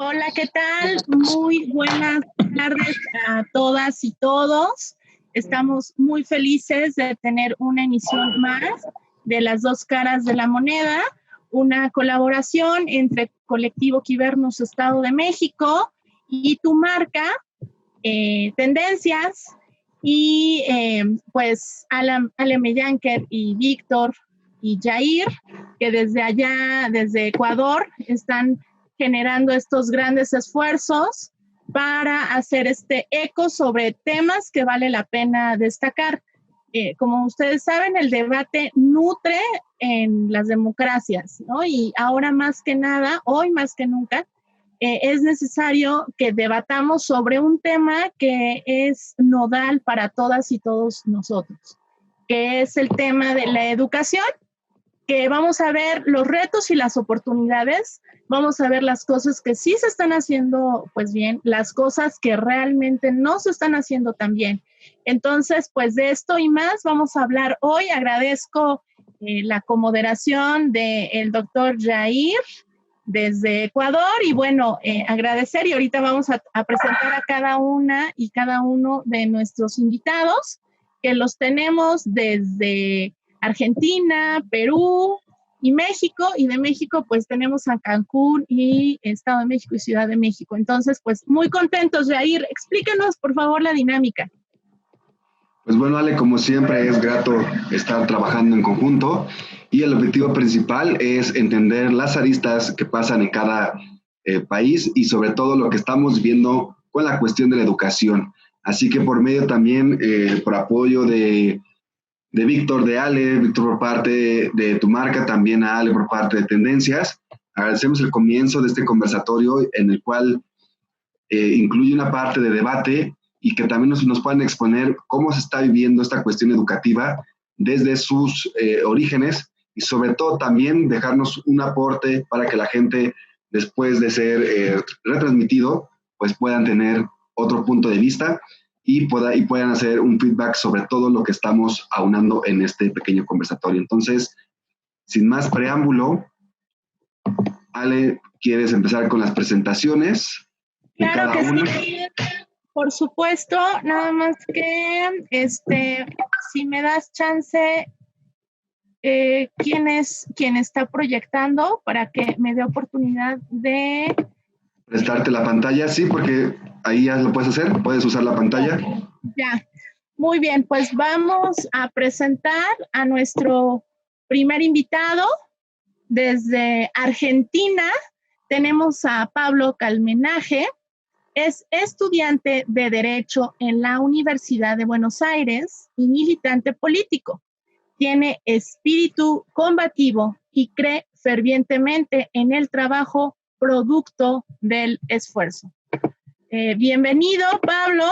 Hola, ¿qué tal? Muy buenas tardes a todas y todos. Estamos muy felices de tener una emisión más de Las Dos Caras de la Moneda, una colaboración entre Colectivo Quibernos Estado de México y tu marca, Tendencias, y pues Ale Mellanker y Víctor y Jair, que desde allá, desde Ecuador, están generando estos grandes esfuerzos para hacer este eco sobre temas que vale la pena destacar. Como ustedes saben, el debate nutre en las democracias, ¿no? Y ahora más que nada, hoy más que nunca, es necesario que debatamos sobre un tema que es nodal para todas y todos nosotros, que es el tema de la educación, que vamos a ver los retos y las oportunidades, vamos a ver las cosas que sí se están haciendo pues bien, las cosas que realmente no se están haciendo tan bien. Entonces, pues de esto y más vamos a hablar hoy. Agradezco la comoderación del doctor Jair desde Ecuador y bueno, agradecer y ahorita vamos a presentar a cada una y cada uno de nuestros invitados, que los tenemos desde Argentina, Perú y México, y de México pues tenemos a Cancún y Estado de México y Ciudad de México. Entonces, pues muy contentos, Jair. Explíquenos, por favor, la dinámica. Pues bueno, Ale, como siempre es grato estar trabajando en conjunto y el objetivo principal es entender las aristas que pasan en cada país y sobre todo lo que estamos viendo con la cuestión de la educación. Así que por medio también, por apoyo de Víctor, de Ale, Víctor por parte de tu marca, también a Ale por parte de Tendencias, agradecemos el comienzo de este conversatorio en el cual incluye una parte de debate y que también nos puedan exponer cómo se está viviendo esta cuestión educativa desde sus orígenes y sobre todo también dejarnos un aporte para que la gente, después de ser retransmitido, pues puedan tener otro punto de vista y puedan hacer un feedback sobre todo lo que estamos aunando en este pequeño conversatorio. Entonces, sin más preámbulo, Ale, ¿quieres empezar con las presentaciones? Claro que sí, por supuesto, nada más que, si me das chance, ¿quién está proyectando para que me dé oportunidad de prestarte la pantalla? Sí, porque ahí ya lo puedes hacer, puedes usar la pantalla. Ya, muy bien, pues vamos a presentar a nuestro primer invitado desde Argentina. Tenemos a Pablo Calmenaje. Es estudiante de Derecho en la Universidad de Buenos Aires y militante político. Tiene espíritu combativo y cree fervientemente en el trabajo producto del esfuerzo. Bienvenido, Pablo.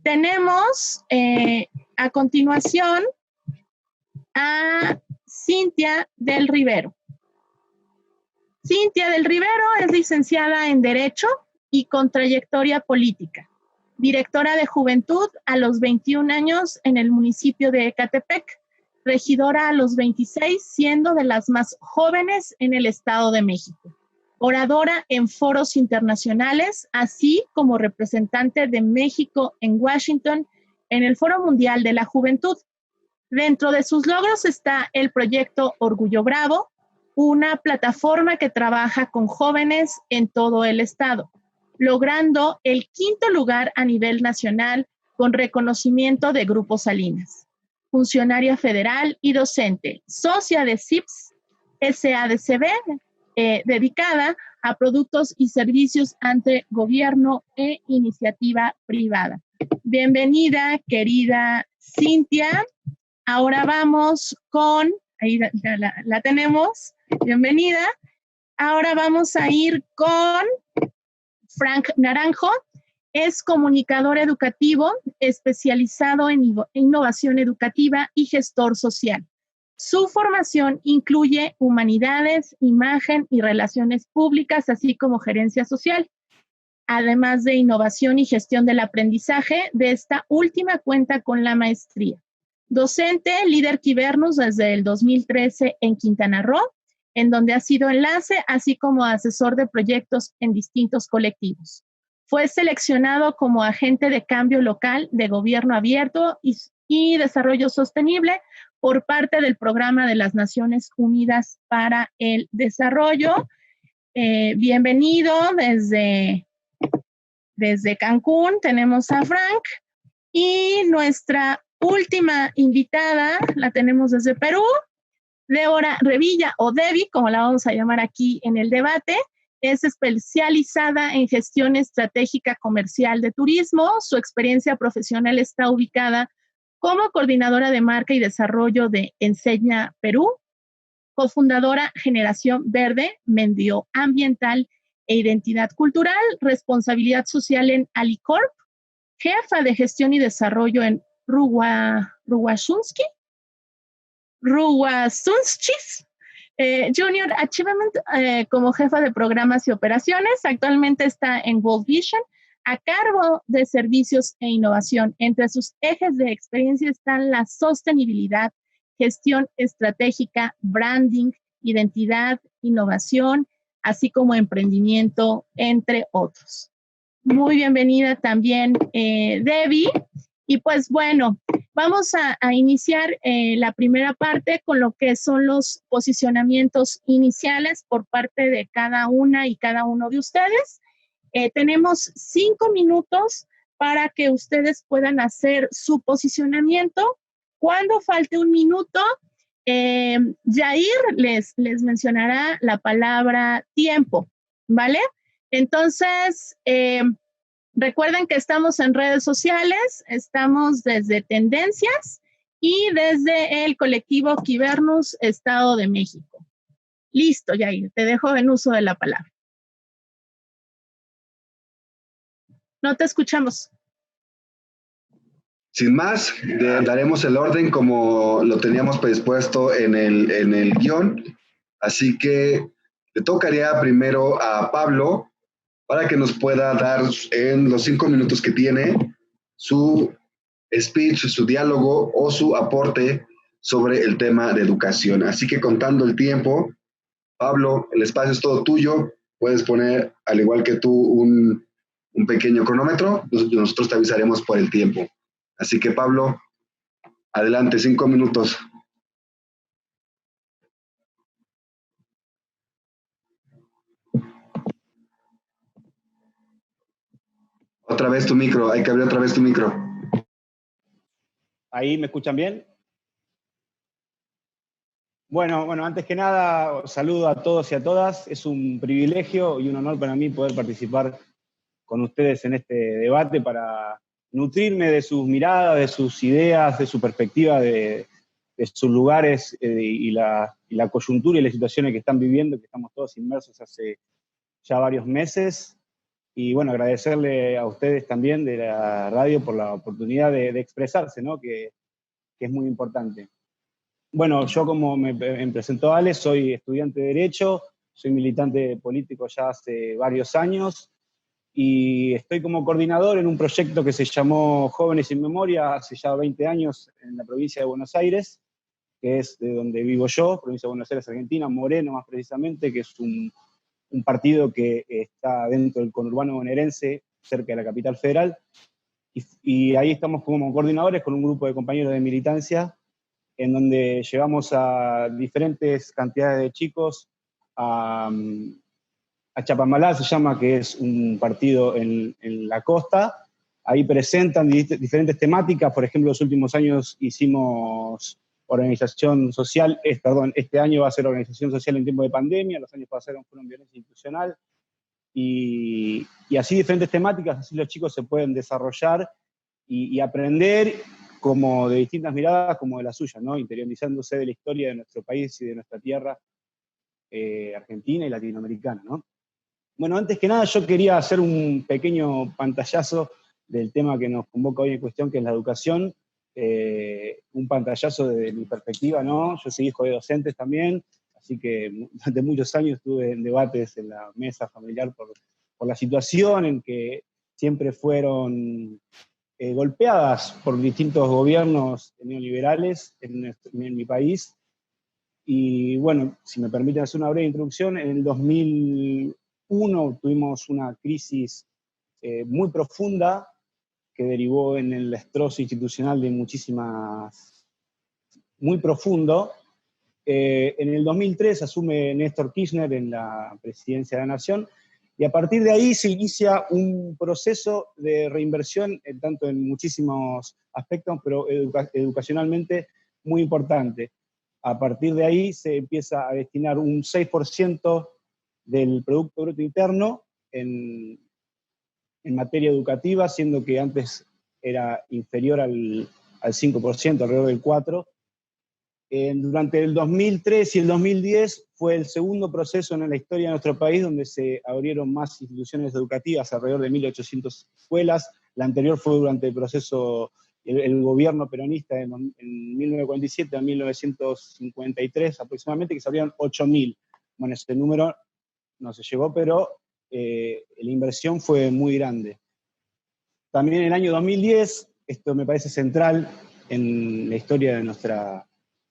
Tenemos a continuación a Cintia del Rivero. Cintia del Rivero es licenciada en Derecho y con trayectoria política. Directora de Juventud a los 21 años en el municipio de Ecatepec. Regidora a los 26, siendo de las más jóvenes en el Estado de México. Oradora en foros internacionales, así como representante de México en Washington en el Foro Mundial de la Juventud. Dentro de sus logros está el proyecto Orgullo Bravo, una plataforma que trabaja con jóvenes en todo el estado, logrando el 5º lugar a nivel nacional con reconocimiento de Grupo Salinas. Funcionaria federal y docente, socia de CIPS, SADCB, dedicada a productos y servicios ante gobierno e iniciativa privada. Bienvenida, querida Cintia. Ahora vamos con, ahí ya la tenemos, bienvenida. Ahora vamos a ir con Frank Naranjo. Es comunicador educativo especializado en innovación educativa y gestor social. Su formación incluye humanidades, imagen y relaciones públicas, así como gerencia social. Además de innovación y gestión del aprendizaje, de esta última cuenta con la maestría. Docente, líder Quibernos desde el 2013 en Quintana Roo, en donde ha sido enlace, así como asesor de proyectos en distintos colectivos. Fue seleccionado como agente de cambio local de gobierno abierto y desarrollo sostenible por parte del Programa de las Naciones Unidas para el Desarrollo. Bienvenido desde Cancún. Tenemos a Frank y nuestra última invitada la tenemos desde Perú, Débora Revilla, o Debbie, como la vamos a llamar aquí en el debate. Es especializada en gestión estratégica comercial de turismo. Su experiencia profesional está ubicada como coordinadora de marca y desarrollo de Enseña Perú, cofundadora Generación Verde, medioambiental e identidad cultural, responsabilidad social en Alicorp, jefa de gestión y desarrollo en Ruwasunskis, Junior Achievement como jefa de programas y operaciones. Actualmente está en World Vision a cargo de servicios e innovación. Entre sus ejes de experiencia están la sostenibilidad, gestión estratégica, branding, identidad, innovación, así como emprendimiento, entre otros. Muy bienvenida también, Debbie. Y pues bueno, vamos a iniciar la primera parte con lo que son los posicionamientos iniciales por parte de cada una y cada uno de ustedes. Tenemos 5 minutos para que ustedes puedan hacer su posicionamiento. Cuando falte un minuto, Jair les mencionará la palabra tiempo, ¿vale? Entonces, recuerden que estamos en redes sociales, estamos desde Tendencias y desde el colectivo Quibernus, Estado de México. Listo, Jair, te dejo en uso de la palabra. No te escuchamos. Sin más, daremos el orden como lo teníamos predispuesto en el guión. Así que le tocaría primero a Pablo para que nos pueda dar en los 5 minutos que tiene su speech, su diálogo o su aporte sobre el tema de educación. Así que contando el tiempo, Pablo, el espacio es todo tuyo. Puedes poner, al igual que tú, un pequeño cronómetro. Nosotros te avisaremos por el tiempo. Así que, Pablo, adelante, 5 minutos. Otra vez tu micro, hay que abrir otra vez tu micro. ¿Ahí me escuchan bien? Bueno, antes que nada, saludo a todos y a todas. Es un privilegio y un honor para mí poder participar con ustedes en este debate para nutrirme de sus miradas, de sus ideas, de su perspectiva, de sus lugares y la coyuntura y las situaciones que están viviendo, que estamos todos inmersos hace ya varios meses. Y bueno, agradecerle a ustedes también de la radio por la oportunidad de expresarse, ¿no? Que es muy importante. Bueno, yo como me presentó Ale, soy estudiante de Derecho, soy militante político ya hace varios años y estoy como coordinador en un proyecto que se llamó Jóvenes sin Memoria hace ya 20 años en la provincia de Buenos Aires, que es de donde vivo yo, provincia de Buenos Aires, Argentina, Moreno más precisamente, que es un partido que está dentro del conurbano bonaerense, cerca de la capital federal, y ahí estamos como coordinadores con un grupo de compañeros de militancia, en donde llevamos a diferentes cantidades de chicos a Chapamalá, se llama, que es un partido en la costa. Ahí presentan diferentes temáticas. Por ejemplo, los últimos años hicimos organización social, este año va a ser organización social en tiempo de pandemia, los años pasados fueron violencia institucional, y así diferentes temáticas, así los chicos se pueden desarrollar y aprender como de distintas miradas, como de la suya, ¿no? Interiorizándose de la historia de nuestro país y de nuestra tierra, argentina y latinoamericana, ¿no? Bueno, antes que nada yo quería hacer un pequeño pantallazo del tema que nos convoca hoy en cuestión, que es la educación, un pantallazo desde mi perspectiva, ¿no? Yo soy hijo de docentes también, así que durante muchos años estuve en debates en la mesa familiar por la situación en que siempre fueron golpeadas por distintos gobiernos neoliberales en mi país, Y bueno, si me permiten hacer una breve introducción, en el 2001 tuvimos una crisis muy profunda que derivó en el destrozo institucional de muy profundo. En el 2003 asume Néstor Kirchner en la presidencia de la Nación, y a partir de ahí se inicia un proceso de reinversión, tanto en muchísimos aspectos, pero educacionalmente muy importante. A partir de ahí se empieza a destinar un 6% del Producto Bruto Interno en materia educativa, siendo que antes era inferior al 5%, alrededor del 4%. Durante el 2003 y el 2010 fue el segundo proceso en la historia de nuestro país donde se abrieron más instituciones educativas, alrededor de 1.800 escuelas. La anterior fue durante el proceso, el gobierno peronista en 1947 a 1953 aproximadamente, que se abrieron 8.000. Bueno, ese número no se llegó, pero la inversión fue muy grande. También en el año 2010, esto me parece central en la historia de nuestra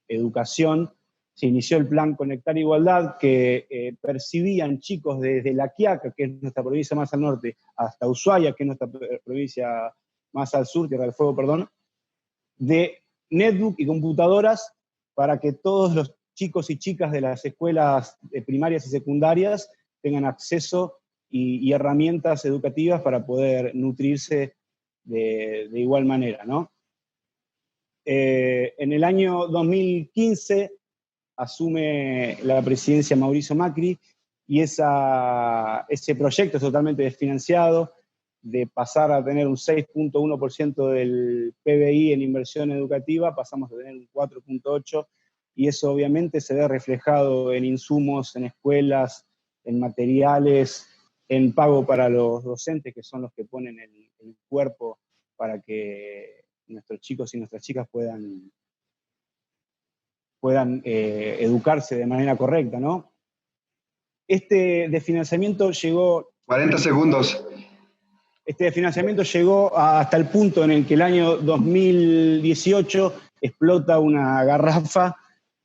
educación, se inició el plan Conectar Igualdad, que percibían chicos desde La Quiaca, que es nuestra provincia más al norte, hasta Ushuaia, que es nuestra provincia más al sur, Tierra del Fuego, perdón, de netbook y computadoras para que todos los chicos y chicas de las escuelas primarias y secundarias tengan acceso y herramientas educativas para poder nutrirse de igual manera, ¿no? En el año 2015 asume la presidencia Mauricio Macri, y ese proyecto es totalmente desfinanciado, de pasar a tener un 6.1% del PBI en inversión educativa, pasamos a tener un 4.8%, y eso obviamente se ve reflejado en insumos, en escuelas, en materiales, en pago para los docentes, que son los que ponen el cuerpo para que nuestros chicos y nuestras chicas puedan educarse de manera correcta, ¿no? Este desfinanciamiento llegó... 40 segundos. Este desfinanciamiento llegó hasta el punto en el que el año 2018 explota una garrafa,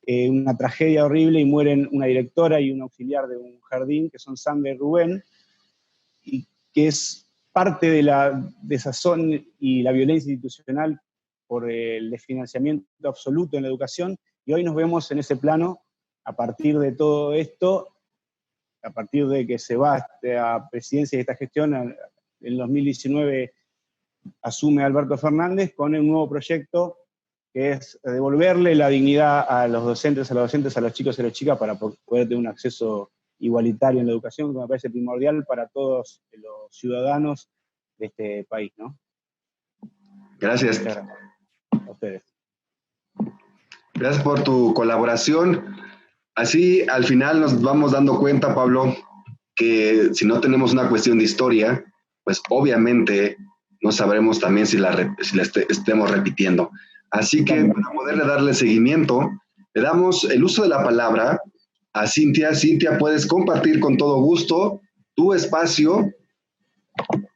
una tragedia horrible, y mueren una directora y un auxiliar de un jardín, que son Sandra y Rubén, y que es parte de la desazón y la violencia institucional por el desfinanciamiento absoluto en la educación, y hoy nos vemos en ese plano a partir de todo esto, a partir de que se va a presidencia de esta gestión. En 2019 asume Alberto Fernández con un nuevo proyecto que es devolverle la dignidad a los docentes, a los chicos y a las chicas, para poder tener un acceso igualitario en la educación, que me parece primordial para todos los ciudadanos de este país, ¿no? Gracias. A ustedes. Gracias por tu colaboración. Así, al final nos vamos dando cuenta, Pablo, que si no tenemos una cuestión de historia, pues obviamente no sabremos también si la estemos repitiendo. Así que para poderle darle seguimiento, le damos el uso de la palabra a Cintia. Cintia, puedes compartir con todo gusto tu espacio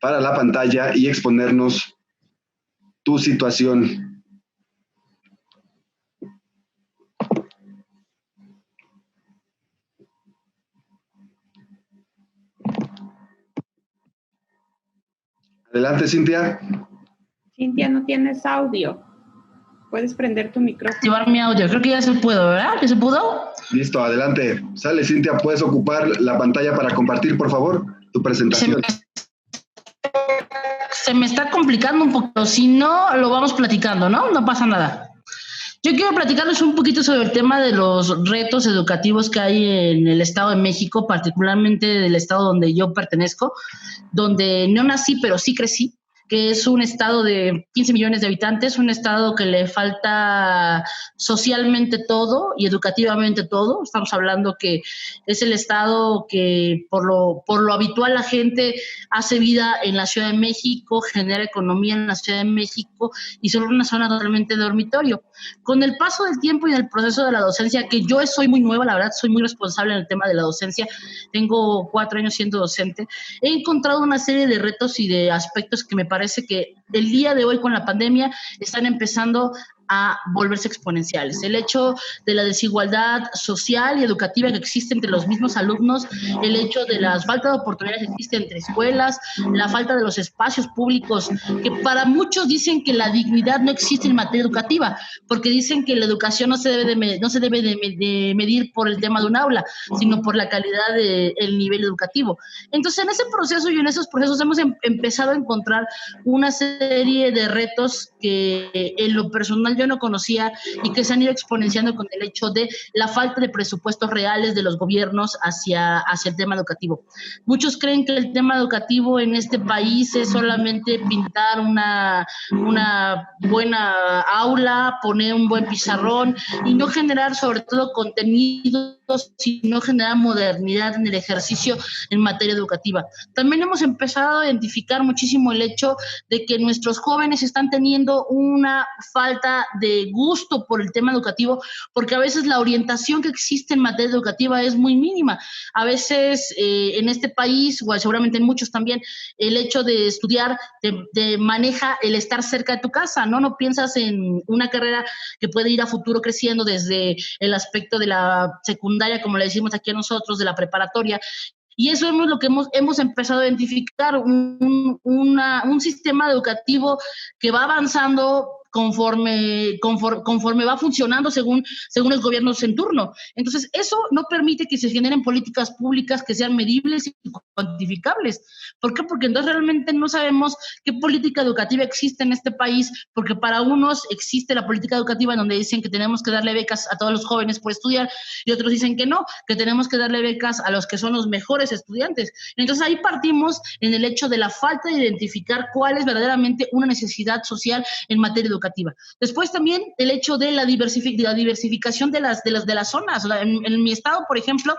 para la pantalla y exponernos tu situación. Adelante, Cintia. Cintia, no tienes audio. Puedes prender tu micrófono. Activar mi audio. Creo que ya se pudo, ¿verdad? ¿Ya se pudo? Listo, adelante. Sale, Cintia, puedes ocupar la pantalla para compartir, por favor, tu presentación. Se me está complicando un poco. Si no, lo vamos platicando, ¿no? No pasa nada. Yo quiero platicarles un poquito sobre el tema de los retos educativos que hay en el Estado de México, particularmente del estado donde yo pertenezco, donde no nací, pero sí crecí, que es un estado de 15 millones de habitantes, un estado que le falta socialmente todo y educativamente todo. Estamos hablando que es el estado que por lo habitual la gente hace vida en la Ciudad de México, genera economía en la Ciudad de México y son una zona totalmente de dormitorio. Con el paso del tiempo y del proceso de la docencia, que yo soy muy nueva, la verdad, soy muy responsable en el tema de la docencia, tengo 4 años siendo docente, he encontrado una serie de retos y de aspectos que me parece que el día de hoy con la pandemia están empezando a volverse exponenciales. El hecho de la desigualdad social y educativa que existe entre los mismos alumnos, el hecho de la falta de oportunidades que existe entre escuelas, la falta de los espacios públicos, que para muchos dicen que la dignidad no existe en materia educativa, porque dicen que la educación no se debe de medir por el tema de un aula, sino por la calidad del nivel educativo. Entonces, en ese proceso y en esos procesos hemos empezado a encontrar una serie de retos que en lo personal yo no conocía y que se han ido exponenciando con el hecho de la falta de presupuestos reales de los gobiernos hacia el tema educativo. Muchos creen que el tema educativo en este país es solamente pintar una buena aula, poner un buen pizarrón y no generar sobre todo contenidos, sino generar modernidad en el ejercicio en materia educativa. También hemos empezado a identificar muchísimo el hecho de que nuestros jóvenes están teniendo una falta de gusto por el tema educativo, porque a veces la orientación que existe en materia educativa es muy mínima. A veces en este país, o seguramente en muchos también, el hecho de estudiar te maneja el estar cerca de tu casa, ¿no? No piensas en una carrera que puede ir a futuro creciendo desde el aspecto de la secundaria, como le decimos aquí a nosotros, de la preparatoria. Y eso es lo que hemos empezado a identificar, un sistema educativo que va avanzando conforme va funcionando según los gobiernos en turno. Entonces, eso no permite que se generen políticas públicas que sean medibles y cuantificables. ¿Por qué? Porque entonces realmente no sabemos qué política educativa existe en este país, porque para unos existe la política educativa en donde dicen que tenemos que darle becas a todos los jóvenes por estudiar, y otros dicen que no, que tenemos que darle becas a los que son los mejores estudiantes. Entonces, ahí partimos en el hecho de la falta de identificar cuál es verdaderamente una necesidad social en materia educativa. Después también el hecho de la diversificación de las zonas. En mi estado, por ejemplo,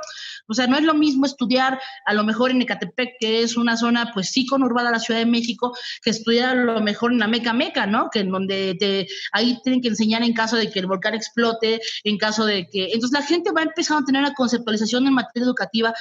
o sea, no es lo mismo estudiar a lo mejor en Ecatepec, que es una zona pues sí conurbada a la Ciudad de México, que estudiar a lo mejor en la Meca, ¿no? Que en donde ahí tienen que enseñar en caso de que el volcán explote, en caso de que... Entonces la gente va empezando a tener una conceptualización en materia educativa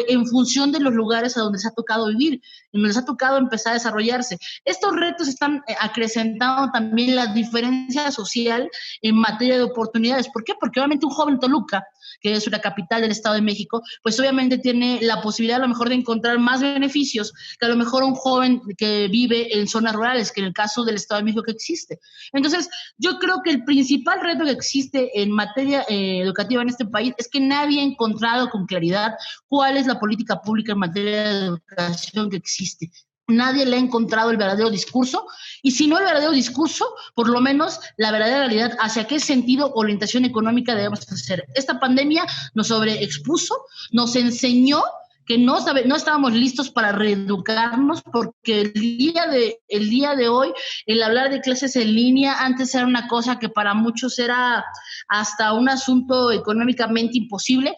en función de los lugares a donde se ha tocado vivir, en donde se ha tocado empezar a desarrollarse. Estos retos están acrecentando también la diferencia social en materia de oportunidades. ¿Por qué? Porque obviamente un joven Toluca, que es una capital del Estado de México, pues obviamente tiene la posibilidad a lo mejor de encontrar más beneficios que a lo mejor un joven que vive en zonas rurales, que en el caso del Estado de México que existe. Entonces, yo creo que el principal reto que existe en materia educativa en este país es que nadie ha encontrado con claridad cuál es la política pública en materia de educación que existe. Nadie le ha encontrado el verdadero discurso, y si no el verdadero discurso, por lo menos la verdadera realidad hacia qué sentido o orientación económica debemos hacer. Esta pandemia nos sobreexpuso, nos enseñó que no estábamos listos para reeducarnos, porque el día de hoy, el hablar de clases en línea antes era una cosa que para muchos era hasta un asunto económicamente imposible.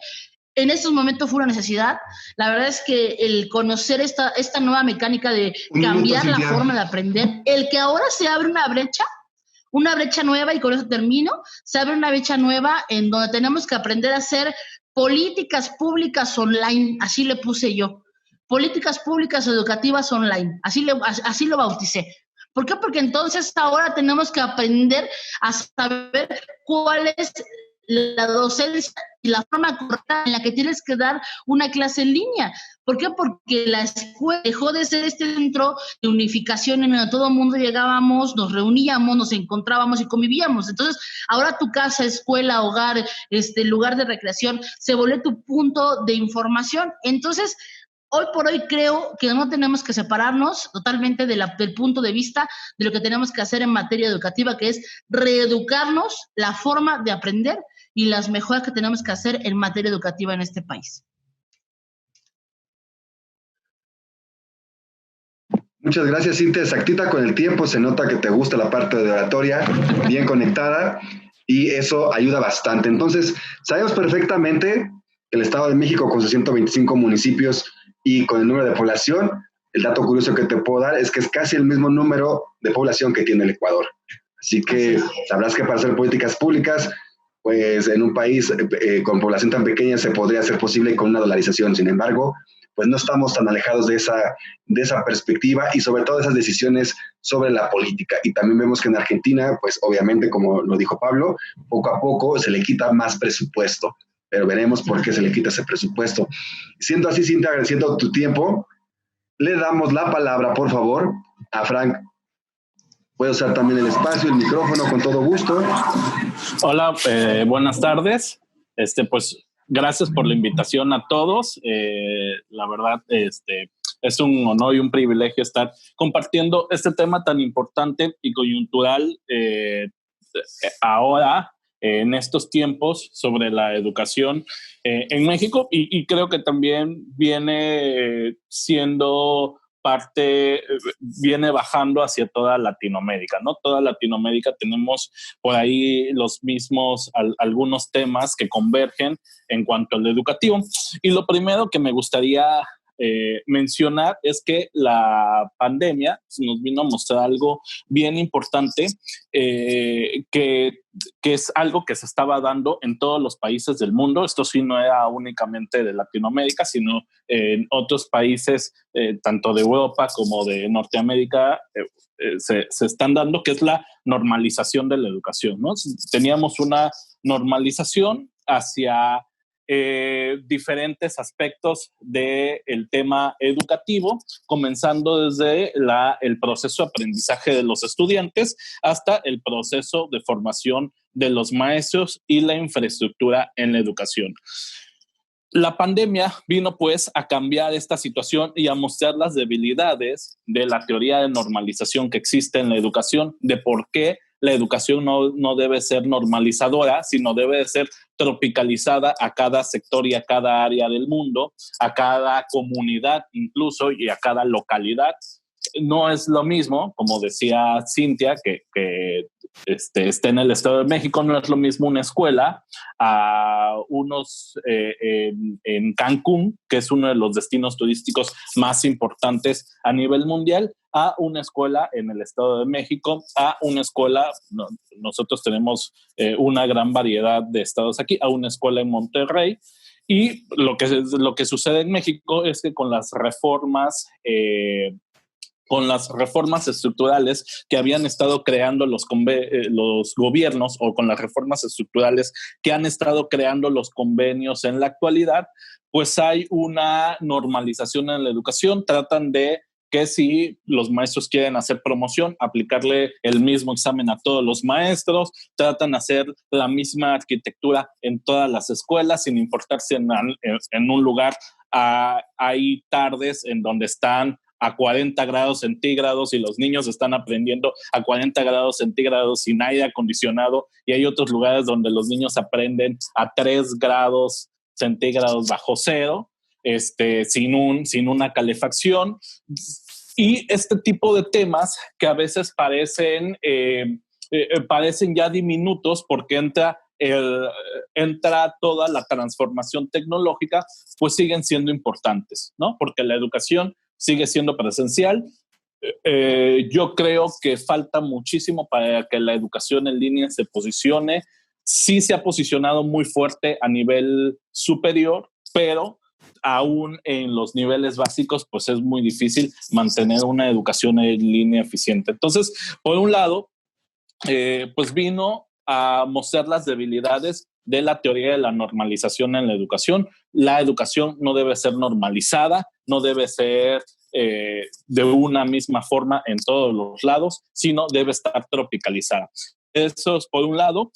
En estos momentos fue una necesidad. La verdad es que el conocer esta nueva mecánica de cambiar la forma de aprender, el que ahora se abre una brecha nueva, y con eso termino, se abre una brecha nueva en donde tenemos que aprender a hacer políticas públicas online, así le puse yo, políticas públicas educativas online, así lo bauticé. ¿Por qué? Porque entonces ahora tenemos que aprender a saber cuál es la docencia y la forma correcta en la que tienes que dar una clase en línea. ¿Por qué? Porque la escuela dejó de ser este centro de unificación en donde todo el mundo llegábamos, nos reuníamos, nos encontrábamos y convivíamos. Entonces, ahora tu casa, escuela, hogar, lugar de recreación, se volvió tu punto de información. Entonces, hoy por hoy creo que no tenemos que separarnos totalmente del punto de vista de lo que tenemos que hacer en materia educativa, que es reeducarnos, la forma de aprender y las mejoras que tenemos que hacer en materia educativa en este país. Muchas gracias, Cintia. Exactita con el tiempo, se nota que te gusta la parte de oratoria, bien conectada, y eso ayuda bastante. Entonces, sabemos perfectamente que el Estado de México, con sus 125 municipios y con el número de población, el dato curioso que te puedo dar es que es casi el mismo número de población que tiene el Ecuador. Así que sabrás que para hacer políticas públicas, pues en un país con población tan pequeña se podría hacer posible con una dolarización. Sin embargo, pues no estamos tan alejados de esa perspectiva y sobre todo esas decisiones sobre la política. Y también vemos que en Argentina, pues obviamente, como lo dijo Pablo, poco a poco se le quita más presupuesto, pero veremos por qué se le quita ese presupuesto. Siendo así, Cintia, agradeciendo tu tiempo, le damos la palabra, por favor, a Frank. Puede usar también el espacio, el micrófono, con todo gusto. Hola, buenas tardes. Pues gracias por la invitación a todos. La verdad, es un honor y un privilegio estar compartiendo este tema tan importante y coyuntural ahora, en estos tiempos, sobre la educación en México, y creo que también viene siendo parte, viene bajando hacia toda Latinoamérica, ¿no? Toda Latinoamérica tenemos por ahí los mismos, algunos temas que convergen en cuanto al educativo. Y lo primero que me gustaría mencionar es que la pandemia nos vino a mostrar algo bien importante, que es algo que se estaba dando en todos los países del mundo. Esto sí no era únicamente de Latinoamérica, sino en otros países, tanto de Europa como de Norteamérica, se están dando, que es la normalización de la educación, ¿no? Teníamos una normalización hacia diferentes aspectos del tema educativo, comenzando desde el proceso de aprendizaje de los estudiantes hasta el proceso de formación de los maestros y la infraestructura en la educación. La pandemia vino pues a cambiar esta situación y a mostrar las debilidades de la teoría de normalización que existe en la educación, de por qué la educación no debe ser normalizadora, sino debe de ser tropicalizada a cada sector y a cada área del mundo, a cada comunidad incluso y a cada localidad. No es lo mismo, como decía Cintia, que esté en el Estado de México, no es lo mismo una escuela a unos en Cancún, que es uno de los destinos turísticos más importantes a nivel mundial, a una escuela en el Estado de México, a una escuela, nosotros tenemos una gran variedad de estados aquí, a una escuela en Monterrey. Y lo que sucede en México es que con las reformas estructurales que habían estado creando los gobiernos, o con las reformas estructurales que han estado creando los convenios en la actualidad, pues hay una normalización en la educación. Tratan de que si los maestros quieren hacer promoción, aplicarle el mismo examen a todos los maestros, tratan de hacer la misma arquitectura en todas las escuelas, sin importar si en un lugar hay tardes en donde están a 40 grados centígrados y los niños están aprendiendo a 40 grados centígrados sin aire acondicionado, y hay otros lugares donde los niños aprenden a 3 grados centígrados bajo cero, sin una calefacción. Y este tipo de temas que a veces parecen ya diminutos porque entra toda la transformación tecnológica, pues siguen siendo importantes, ¿no? Porque la educación sigue siendo presencial. Yo creo que falta muchísimo para que la educación en línea se posicione. Sí se ha posicionado muy fuerte a nivel superior, pero aún en los niveles básicos, pues es muy difícil mantener una educación en línea eficiente. Entonces, por un lado, pues vino a mostrar las debilidades de la teoría de la normalización en la educación. La educación no debe ser normalizada, no debe ser de una misma forma en todos los lados, sino debe estar tropicalizada. Eso es por un lado.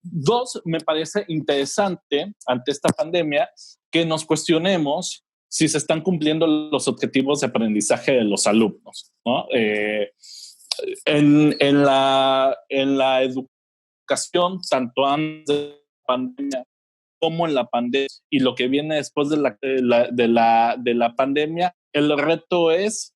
Dos, me parece interesante ante esta pandemia que nos cuestionemos si se están cumpliendo los objetivos de aprendizaje de los alumnos, ¿no? En la educación, tanto antes de la pandemia como en la pandemia y lo que viene después de la pandemia, el reto es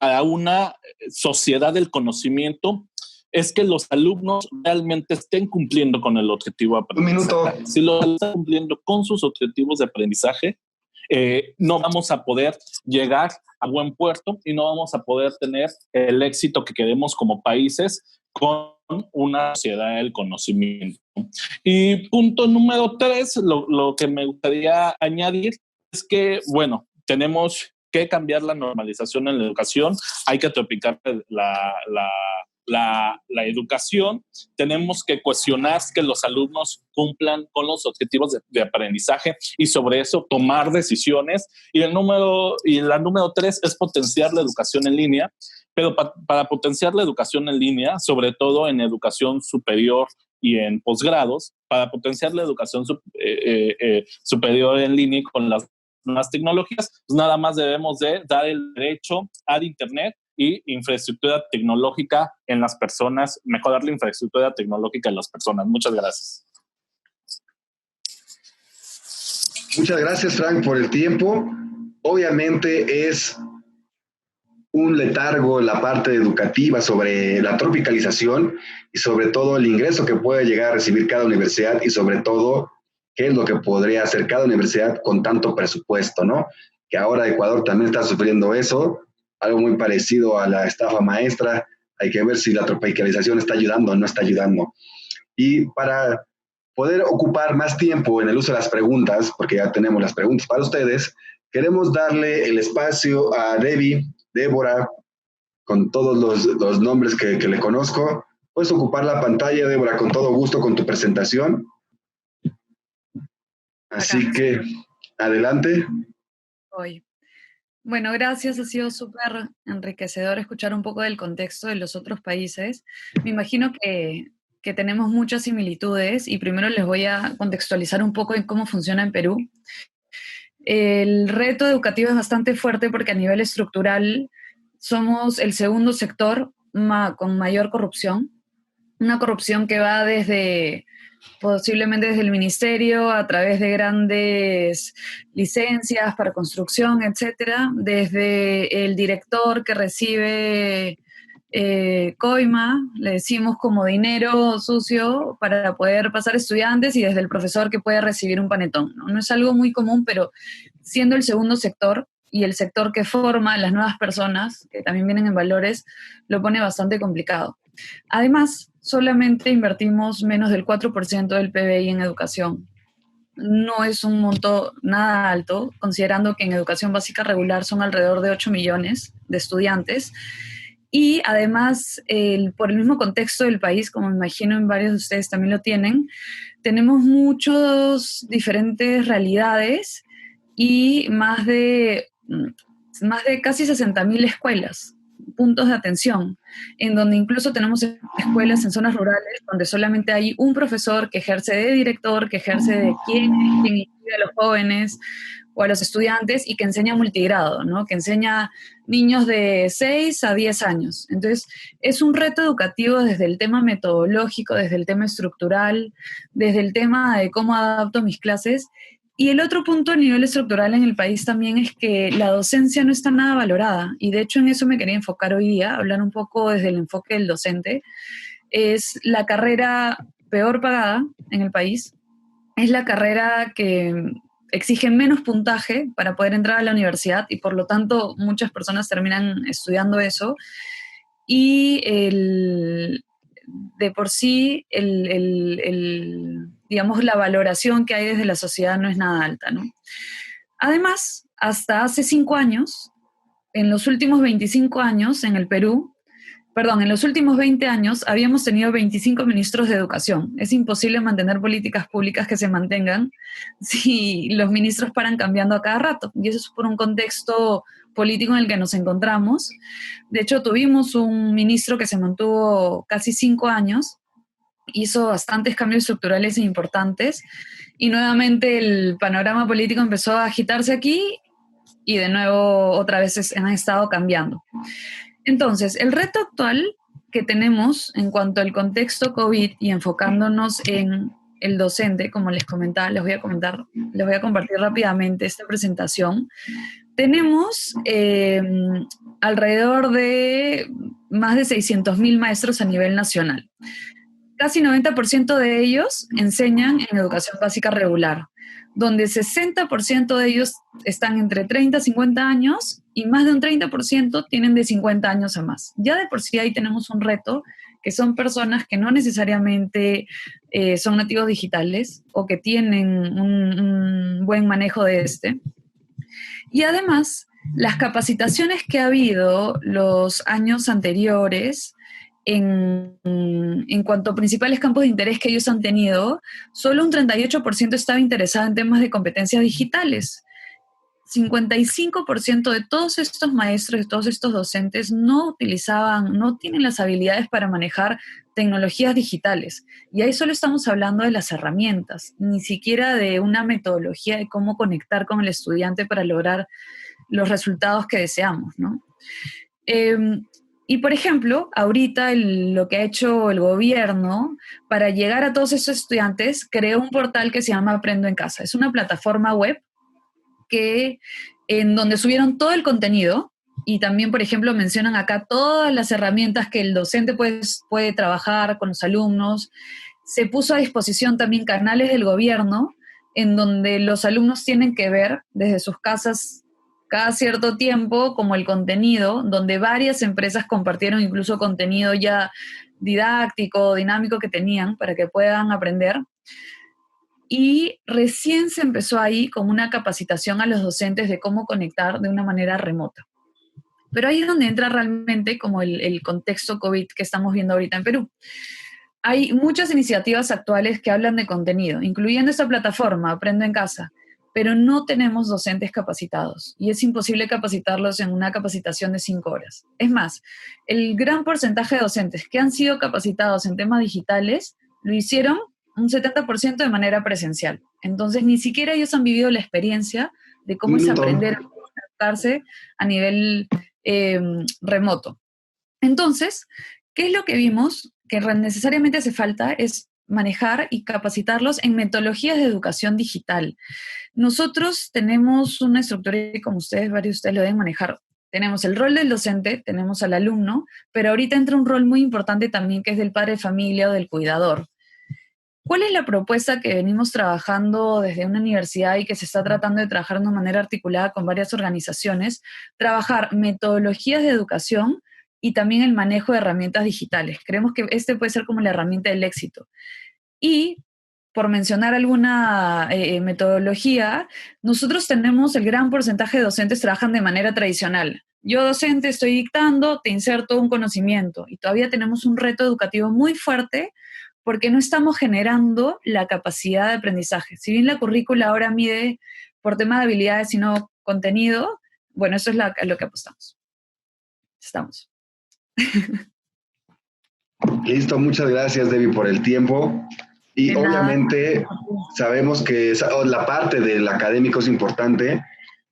a una sociedad del conocimiento, es que los alumnos realmente estén cumpliendo con el objetivo de aprendizaje. Un minuto. Si lo están cumpliendo con sus objetivos de aprendizaje, no vamos a poder llegar a buen puerto y no vamos a poder tener el éxito que queremos como países con una sociedad del conocimiento. Y punto número 3, lo que me gustaría añadir es que, bueno, tenemos que cambiar la normalización en la educación, hay que tropicar la educación, tenemos que cuestionar que los alumnos cumplan con los objetivos de aprendizaje y sobre eso tomar decisiones. Y la número 3 es potenciar la educación en línea, pero para potenciar la educación en línea, sobre todo en educación superior y en posgrados, para potenciar la educación superior en línea con las nuevas tecnologías, pues nada más debemos de dar el derecho al Internet y infraestructura tecnológica en las personas, mejorar la infraestructura tecnológica en las personas. Muchas gracias. Muchas gracias, Frank, por el tiempo. Obviamente es un letargo en la parte educativa sobre la tropicalización y sobre todo el ingreso que puede llegar a recibir cada universidad y sobre todo qué es lo que podría hacer cada universidad con tanto presupuesto, ¿no? Que ahora Ecuador también está sufriendo eso, algo muy parecido a la estafa maestra. Hay que ver si la tropicalización está ayudando o no está ayudando. Y para poder ocupar más tiempo en el uso de las preguntas, porque ya tenemos las preguntas para ustedes, queremos darle el espacio a Débora, con todos los nombres que le conozco. Puedes ocupar la pantalla, Débora, con todo gusto con tu presentación. Así que, adelante. Hoy. Bueno, gracias. Ha sido súper enriquecedor escuchar un poco del contexto de los otros países. Me imagino que tenemos muchas similitudes y primero les voy a contextualizar un poco en cómo funciona en Perú. El reto educativo es bastante fuerte porque a nivel estructural somos el segundo sector con mayor corrupción. Una corrupción que va posiblemente desde el ministerio, a través de grandes licencias para construcción, etcétera, desde el director que recibe coima, le decimos como dinero sucio para poder pasar estudiantes, y desde el profesor que puede recibir un panetón, ¿no? No es algo muy común, pero siendo el segundo sector y el sector que forma a las nuevas personas, que también vienen en valores, lo pone bastante complicado. Además, solamente invertimos menos del 4% del PBI en educación. No es un monto nada alto, considerando que en educación básica regular son alrededor de 8 millones de estudiantes. Y además, por el mismo contexto del país, como me imagino en varios de ustedes también lo tienen, tenemos muchas diferentes realidades y más de casi 60.000 escuelas, puntos de atención, en donde incluso tenemos escuelas en zonas rurales donde solamente hay un profesor que ejerce de director, que ejerce de quien inscribe a los jóvenes o a los estudiantes y que enseña multigrado, ¿no? Que enseña niños de 6 a 10 años. Entonces, es un reto educativo desde el tema metodológico, desde el tema estructural, desde el tema de cómo adapto mis clases. Y el otro punto a nivel estructural en el país también es que la docencia no está nada valorada, y de hecho en eso me quería enfocar hoy día, hablar un poco desde el enfoque del docente. Es la carrera peor pagada en el país, es la carrera que exige menos puntaje para poder entrar a la universidad y por lo tanto muchas personas terminan estudiando eso, y de por sí digamos, la valoración que hay desde la sociedad no es nada alta, ¿no? Además, hasta hace 5 años, en los últimos 25 años en el Perú, en los últimos 20 años habíamos tenido 25 ministros de educación. Es imposible mantener políticas públicas que se mantengan si los ministros paran cambiando a cada rato. Y eso es por un contexto político en el que nos encontramos. De hecho, tuvimos un ministro que se mantuvo casi 5 años, hizo bastantes cambios estructurales e importantes, y nuevamente el panorama político empezó a agitarse aquí y de nuevo otra vez han estado cambiando. Entonces, el reto actual que tenemos en cuanto al contexto COVID y enfocándonos en el docente, como les comentaba, les voy a compartir rápidamente esta presentación. Tenemos alrededor de más de 600.000 maestros a nivel nacional. Casi 90% de ellos enseñan en educación básica regular, donde 60% de ellos están entre 30 y 50 años y más de un 30% tienen de 50 años a más. Ya de por sí ahí tenemos un reto, que son personas que no necesariamente son nativos digitales o que tienen un buen manejo de este. Y además, las capacitaciones que ha habido los años anteriores en cuanto a principales campos de interés que ellos han tenido, solo un 38% estaba interesado en temas de competencias digitales. 55% de todos estos maestros, de todos estos docentes, no tienen las habilidades para manejar tecnologías digitales. Y ahí solo estamos hablando de las herramientas, ni siquiera de una metodología de cómo conectar con el estudiante para lograr los resultados que deseamos, ¿no? Y por ejemplo, ahorita lo que ha hecho el gobierno para llegar a todos esos estudiantes, creó un portal que se llama Aprendo en Casa. Es una plataforma web en donde subieron todo el contenido y también, por ejemplo, mencionan acá todas las herramientas que el docente puede trabajar con los alumnos. Se puso a disposición también canales del gobierno en donde los alumnos tienen que ver desde sus casas cada cierto tiempo como el contenido, donde varias empresas compartieron incluso contenido ya didáctico, dinámico que tenían para que puedan aprender. Y recién se empezó ahí con una capacitación a los docentes de cómo conectar de una manera remota. Pero ahí es donde entra realmente como el contexto COVID que estamos viendo ahorita en Perú. Hay muchas iniciativas actuales que hablan de contenido, incluyendo esta plataforma, Aprendo en Casa, pero no tenemos docentes capacitados y es imposible capacitarlos en una capacitación de 5 horas. Es más, el gran porcentaje de docentes que han sido capacitados en temas digitales lo hicieron un 70% de manera presencial. Entonces, ni siquiera ellos han vivido la experiencia de cómo es aprender a adaptarse a nivel remoto. Entonces, ¿qué es lo que vimos? Que necesariamente hace falta es manejar y capacitarlos en metodologías de educación digital. Nosotros tenemos una estructura, y como varios de ustedes lo deben manejar, tenemos el rol del docente, tenemos al alumno, pero ahorita entra un rol muy importante también que es del padre de familia o del cuidador. ¿Cuál es la propuesta que venimos trabajando desde una universidad y que se está tratando de trabajar de una manera articulada con varias organizaciones? Trabajar metodologías de educación y también el manejo de herramientas digitales. Creemos que puede ser como la herramienta del éxito. Y, por mencionar alguna metodología, nosotros tenemos el gran porcentaje de docentes que trabajan de manera tradicional. Yo, docente, estoy dictando, te inserto un conocimiento. Y todavía tenemos un reto educativo muy fuerte porque no estamos generando la capacidad de aprendizaje. Si bien la currícula ahora mide por tema de habilidades y no contenido, bueno, eso es lo que apostamos. Estamos. Listo, muchas gracias, Debbie, por el tiempo. Y obviamente sabemos que la parte del académico es importante.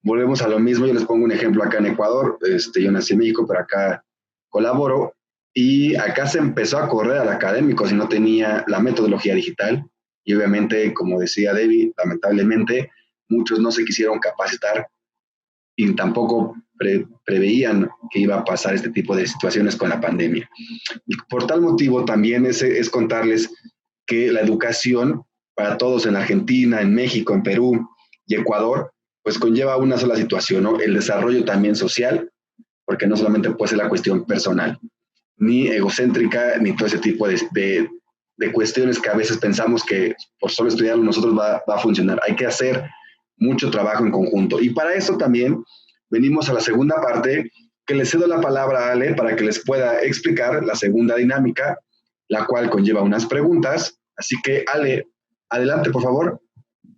Volvemos a lo mismo. Yo les pongo un ejemplo acá en Ecuador. Yo nací en México, pero acá colaboro. Y acá se empezó a correr al académico si no tenía la metodología digital. Y obviamente, como decía Debbie, lamentablemente muchos no se quisieron capacitar y tampoco preveían que iba a pasar este tipo de situaciones con la pandemia. Y por tal motivo también es contarles que la educación para todos en Argentina, en México, en Perú y Ecuador, pues conlleva una sola situación, ¿no? El desarrollo también social, porque no solamente puede ser la cuestión personal, ni egocéntrica, ni todo ese tipo de cuestiones que a veces pensamos que por solo estudiarlo nosotros va a funcionar. Hay que hacer mucho trabajo en conjunto. Y para eso también venimos a la segunda parte, que le cedo la palabra a Ale para que les pueda explicar la segunda dinámica, la cual conlleva unas preguntas. Así que, Ale, adelante, por favor.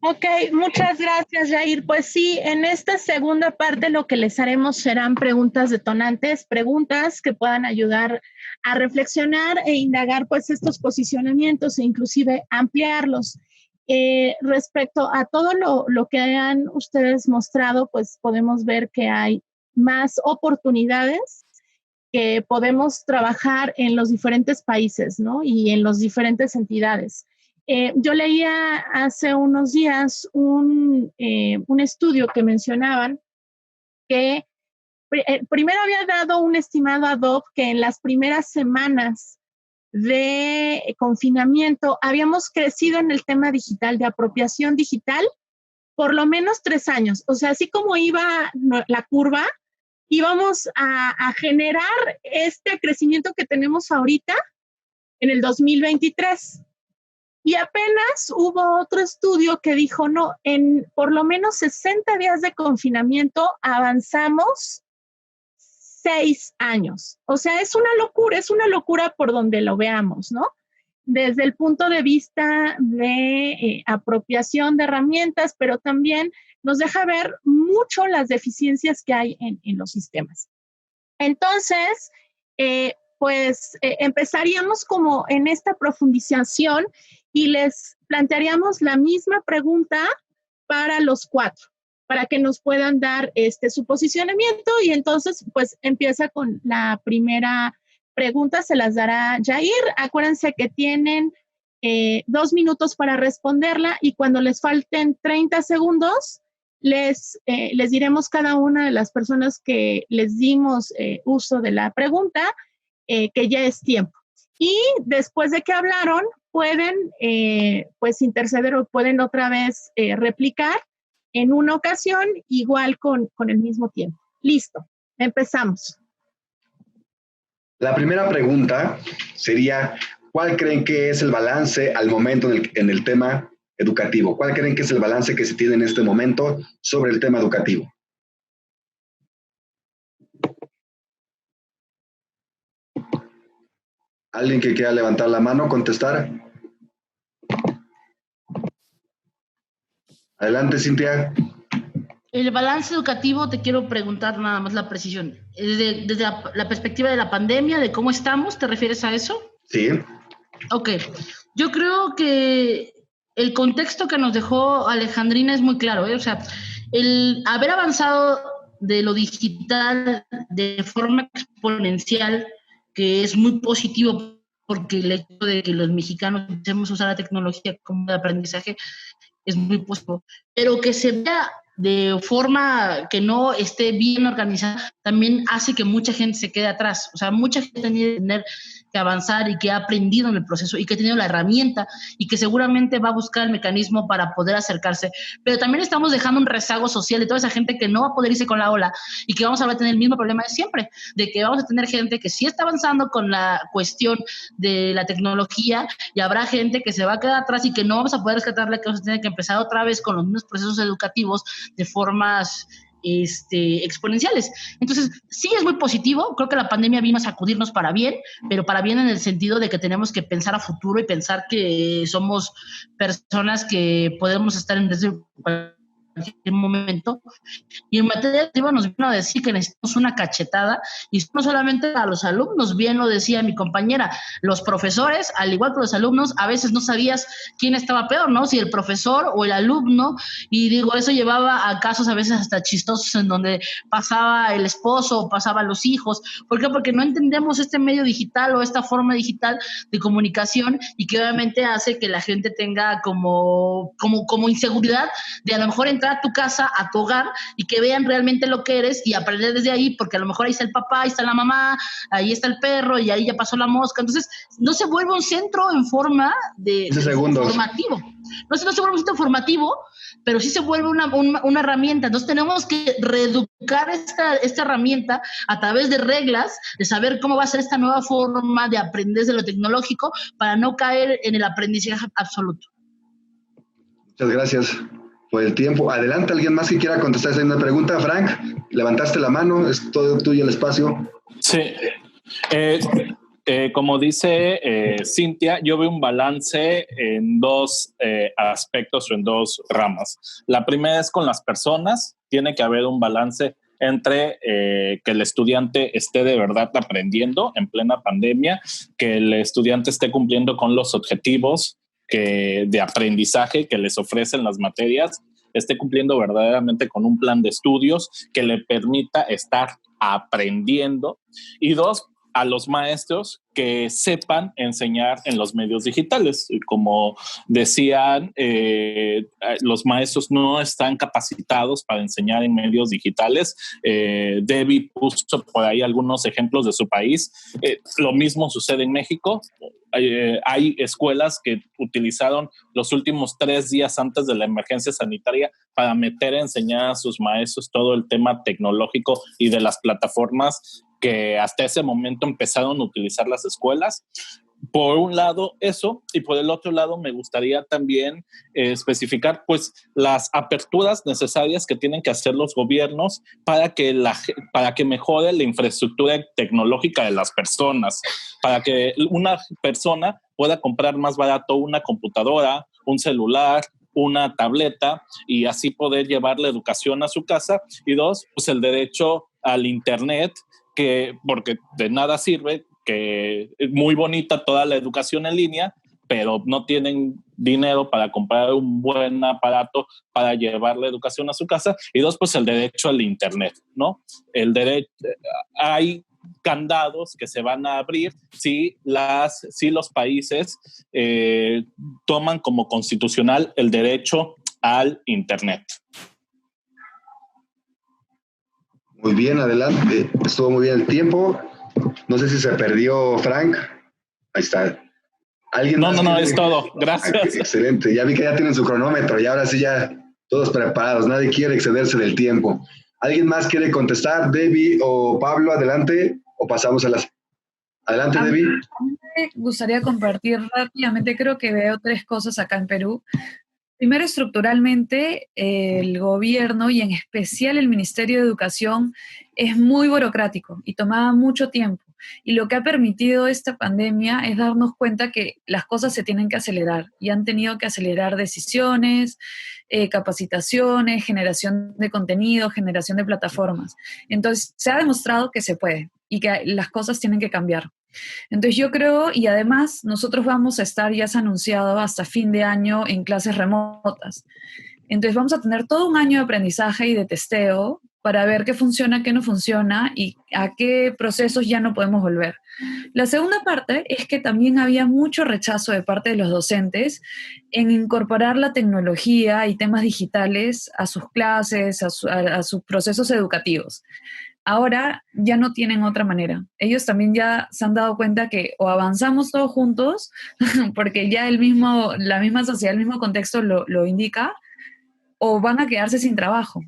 Ok, muchas gracias, Jair. Pues sí, en esta segunda parte lo que les haremos serán preguntas detonantes, preguntas que puedan ayudar a reflexionar e indagar pues estos posicionamientos e inclusive ampliarlos. Respecto a todo lo que han ustedes mostrado, pues podemos ver que hay más oportunidades que podemos trabajar en los diferentes países, ¿no? Y en las diferentes entidades. Yo leía hace unos días un estudio que mencionaban que primero había dado un estimado ad hoc que en las primeras semanas de confinamiento habíamos crecido en el tema digital, de apropiación digital, por lo menos 3 años. O sea, así como iba la curva, íbamos a generar este crecimiento que tenemos ahorita en el 2023. Y apenas hubo otro estudio que dijo, no, en por lo menos 60 días de confinamiento avanzamos 6 años. O sea, es una locura por donde lo veamos, ¿no? Desde el punto de vista de apropiación de herramientas, pero también nos deja ver mucho las deficiencias que hay en los sistemas. Entonces, empezaríamos como en esta profundización y les plantearíamos la misma pregunta para los 4, para que nos puedan dar su posicionamiento, y entonces pues empieza con la primera pregunta, se las dará Jair. Acuérdense que tienen 2 minutos para responderla, y cuando les falten 30 segundos, les diremos cada una de las personas que les dimos uso de la pregunta que ya es tiempo. Y después de que hablaron, pueden pues interceder o pueden otra vez replicar en una ocasión, igual con el mismo tiempo. Listo, empezamos. La primera pregunta sería, ¿cuál creen que es el balance al momento en el tema educativo? ¿Cuál creen que es el balance que se tiene en este momento sobre el tema educativo? ¿Alguien que quiera levantar la mano, contestar? Adelante, Cintia. El balance educativo, te quiero preguntar nada más la precisión. Desde la perspectiva de la pandemia, de cómo estamos, ¿te refieres a eso? Sí. Ok. Yo creo que el contexto que nos dejó Alejandrina es muy claro, ¿eh? O sea, el haber avanzado de lo digital de forma exponencial, que es muy positivo, porque el hecho de que los mexicanos empecemos a usar la tecnología como de aprendizaje es muy positivo, pero que se vea de forma que no esté bien organizada, también hace que mucha gente se quede atrás. O sea, mucha gente tiene que tener que avanzar y que ha aprendido en el proceso y que ha tenido la herramienta y que seguramente va a buscar el mecanismo para poder acercarse. Pero también estamos dejando un rezago social de toda esa gente que no va a poder irse con la ola y que vamos a tener el mismo problema de siempre, de que vamos a tener gente que sí está avanzando con la cuestión de la tecnología, y habrá gente que se va a quedar atrás y que no vamos a poder rescatarla, que vamos a tener que empezar otra vez con los mismos procesos educativos de formas exponenciales. Entonces, sí es muy positivo. Creo que la pandemia vino a sacudirnos para bien, pero para bien en el sentido de que tenemos que pensar a futuro y pensar que somos personas que podemos estar en cualquier momento. Y en materia educativa nos vino a decir que necesitamos una cachetada, y no solamente a los alumnos, bien lo decía mi compañera, los profesores, al igual que los alumnos, a veces no sabías quién estaba peor, ¿no? Si el profesor o el alumno, y digo, eso llevaba a casos a veces hasta chistosos en donde pasaba el esposo o pasaban los hijos. ¿Por qué? Porque no entendemos este medio digital o esta forma digital de comunicación, y que obviamente hace que la gente tenga como inseguridad de a lo mejor entrar a tu casa, a tu hogar, y que vean realmente lo que eres y aprender desde ahí, porque a lo mejor ahí está el papá, ahí está la mamá, ahí está el perro y ahí ya pasó la mosca. Entonces, no se vuelve un centro en forma de formativo. No se vuelve un centro formativo, pero sí se vuelve una herramienta. Entonces, tenemos que reeducar esta herramienta a través de reglas, de saber cómo va a ser esta nueva forma de aprender de lo tecnológico para no caer en el aprendizaje absoluto. Muchas gracias por el tiempo. Adelante, ¿alguien más que quiera contestar esa misma pregunta? Frank, levantaste la mano, es todo tuyo el espacio. Sí. Como dice Cintia, yo veo un balance en 2 aspectos o en 2 ramas. La primera es con las personas. Tiene que haber un balance entre que el estudiante esté de verdad aprendiendo en plena pandemia, que el estudiante esté cumpliendo con los objetivos de aprendizaje que les ofrecen las materias, esté cumpliendo verdaderamente con un plan de estudios que le permita estar aprendiendo. Y 2, a los maestros que sepan enseñar en los medios digitales. Como decían, los maestros no están capacitados para enseñar en medios digitales. Debbie puso por ahí algunos ejemplos de su país. Lo mismo sucede en México. Hay escuelas que utilizaron los últimos 3 días antes de la emergencia sanitaria para meter a enseñar a sus maestros todo el tema tecnológico y de las plataformas que hasta ese momento empezaron a utilizar las escuelas. por un lado eso, y por el otro lado me gustaría también especificar pues las aperturas necesarias que tienen que hacer los gobiernos para que mejore la infraestructura tecnológica de las personas, para que una persona pueda comprar más barato una computadora, un celular, una tableta, y así poder llevar la educación a su casa. Y dos, pues el derecho al internet, porque de nada sirve que es muy bonita toda la educación en línea, pero no tienen dinero para comprar un buen aparato para llevar la educación a su casa. Y dos, pues el derecho al internet, ¿no? Hay candados que se van a abrir si los países toman como constitucional el derecho al internet. Muy bien, adelante. Estuvo muy bien el tiempo. No sé si se perdió Frank. Ahí está. ¿Alguien más? No, es todo. Gracias. Excelente. Ya vi que ya tienen su cronómetro y ahora sí ya todos preparados. Nadie quiere excederse del tiempo. ¿Alguien más quiere contestar? Debbie o Pablo, adelante. O pasamos a las... Adelante, Debbie. A mí me gustaría compartir rápidamente, creo que veo 3 cosas acá en Perú. Primero, estructuralmente, el gobierno y en especial el Ministerio de Educación es muy burocrático y tomaba mucho tiempo. Y lo que ha permitido esta pandemia es darnos cuenta que las cosas se tienen que acelerar y han tenido que acelerar decisiones, capacitaciones, generación de contenido, generación de plataformas. Entonces, se ha demostrado que se puede y que las cosas tienen que cambiar. Entonces yo creo, y además nosotros vamos a estar, ya se ha anunciado, hasta fin de año en clases remotas. Entonces vamos a tener todo un año de aprendizaje y de testeo para ver qué funciona, qué no funciona y a qué procesos ya no podemos volver. La segunda parte es que también había mucho rechazo de parte de los docentes en incorporar la tecnología y temas digitales a sus clases, a sus procesos educativos. Ahora ya no tienen otra manera. Ellos también ya se han dado cuenta que o avanzamos todos juntos, porque ya la misma sociedad, el mismo contexto lo indica, o van a quedarse sin trabajo.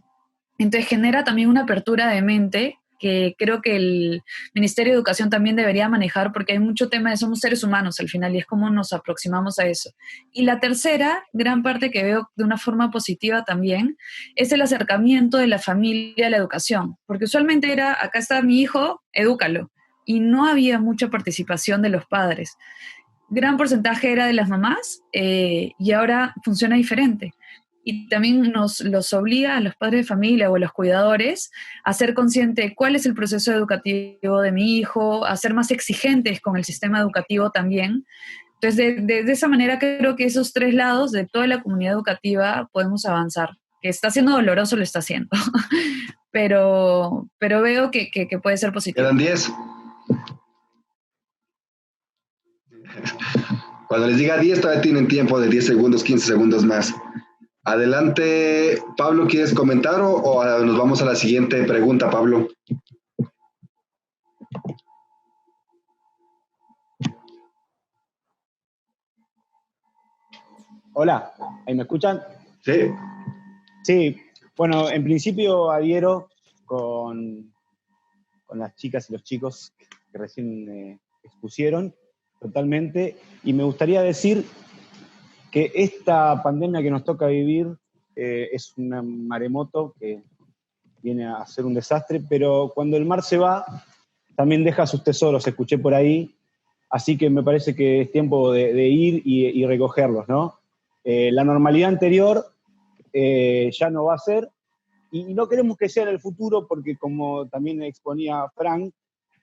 Entonces genera también una apertura de mente que creo que el Ministerio de Educación también debería manejar, porque hay mucho tema de somos seres humanos al final y es cómo nos aproximamos a eso. Y la tercera gran parte que veo de una forma positiva también es el acercamiento de la familia a la educación, porque usualmente era, acá está mi hijo, edúcalo, y no había mucha participación de los padres. Gran porcentaje era de las mamás y ahora funciona diferente. Y también los obliga a los padres de familia o a los cuidadores a ser conscientes de cuál es el proceso educativo de mi hijo, a ser más exigentes con el sistema educativo también. Entonces, de esa manera creo que esos 3 lados de toda la comunidad educativa podemos avanzar. Que está siendo doloroso, lo está haciendo, pero veo que puede ser positivo. Quedan 10. Cuando les diga 10, todavía tienen tiempo de 10 segundos, 15 segundos más. Adelante, Pablo, ¿quieres comentar o nos vamos a la siguiente pregunta, Pablo? Hola, ¿ahí me escuchan? Sí. Sí, bueno, en principio adhiero con las chicas y los chicos que recién expusieron totalmente, y me gustaría decir que esta pandemia que nos toca vivir es un maremoto que viene a ser un desastre, pero cuando el mar se va, también deja sus tesoros, escuché por ahí, así que me parece que es tiempo de ir y recogerlos, ¿no? La normalidad anterior ya no va a ser, y no queremos que sea en el futuro, porque como también exponía Frank,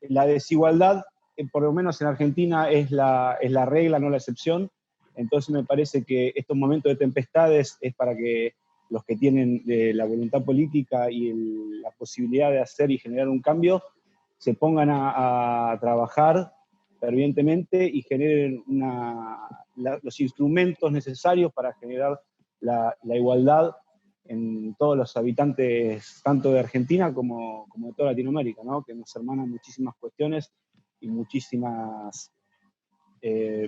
la desigualdad, por lo menos en Argentina, es la regla, no la excepción. Entonces me parece que estos momentos de tempestades es para que los que tienen la voluntad política y la posibilidad de hacer y generar un cambio se pongan a trabajar fervientemente y generen los instrumentos necesarios para generar la igualdad en todos los habitantes, tanto de Argentina como de toda Latinoamérica, ¿no? Que nos hermanan muchísimas cuestiones y muchísimas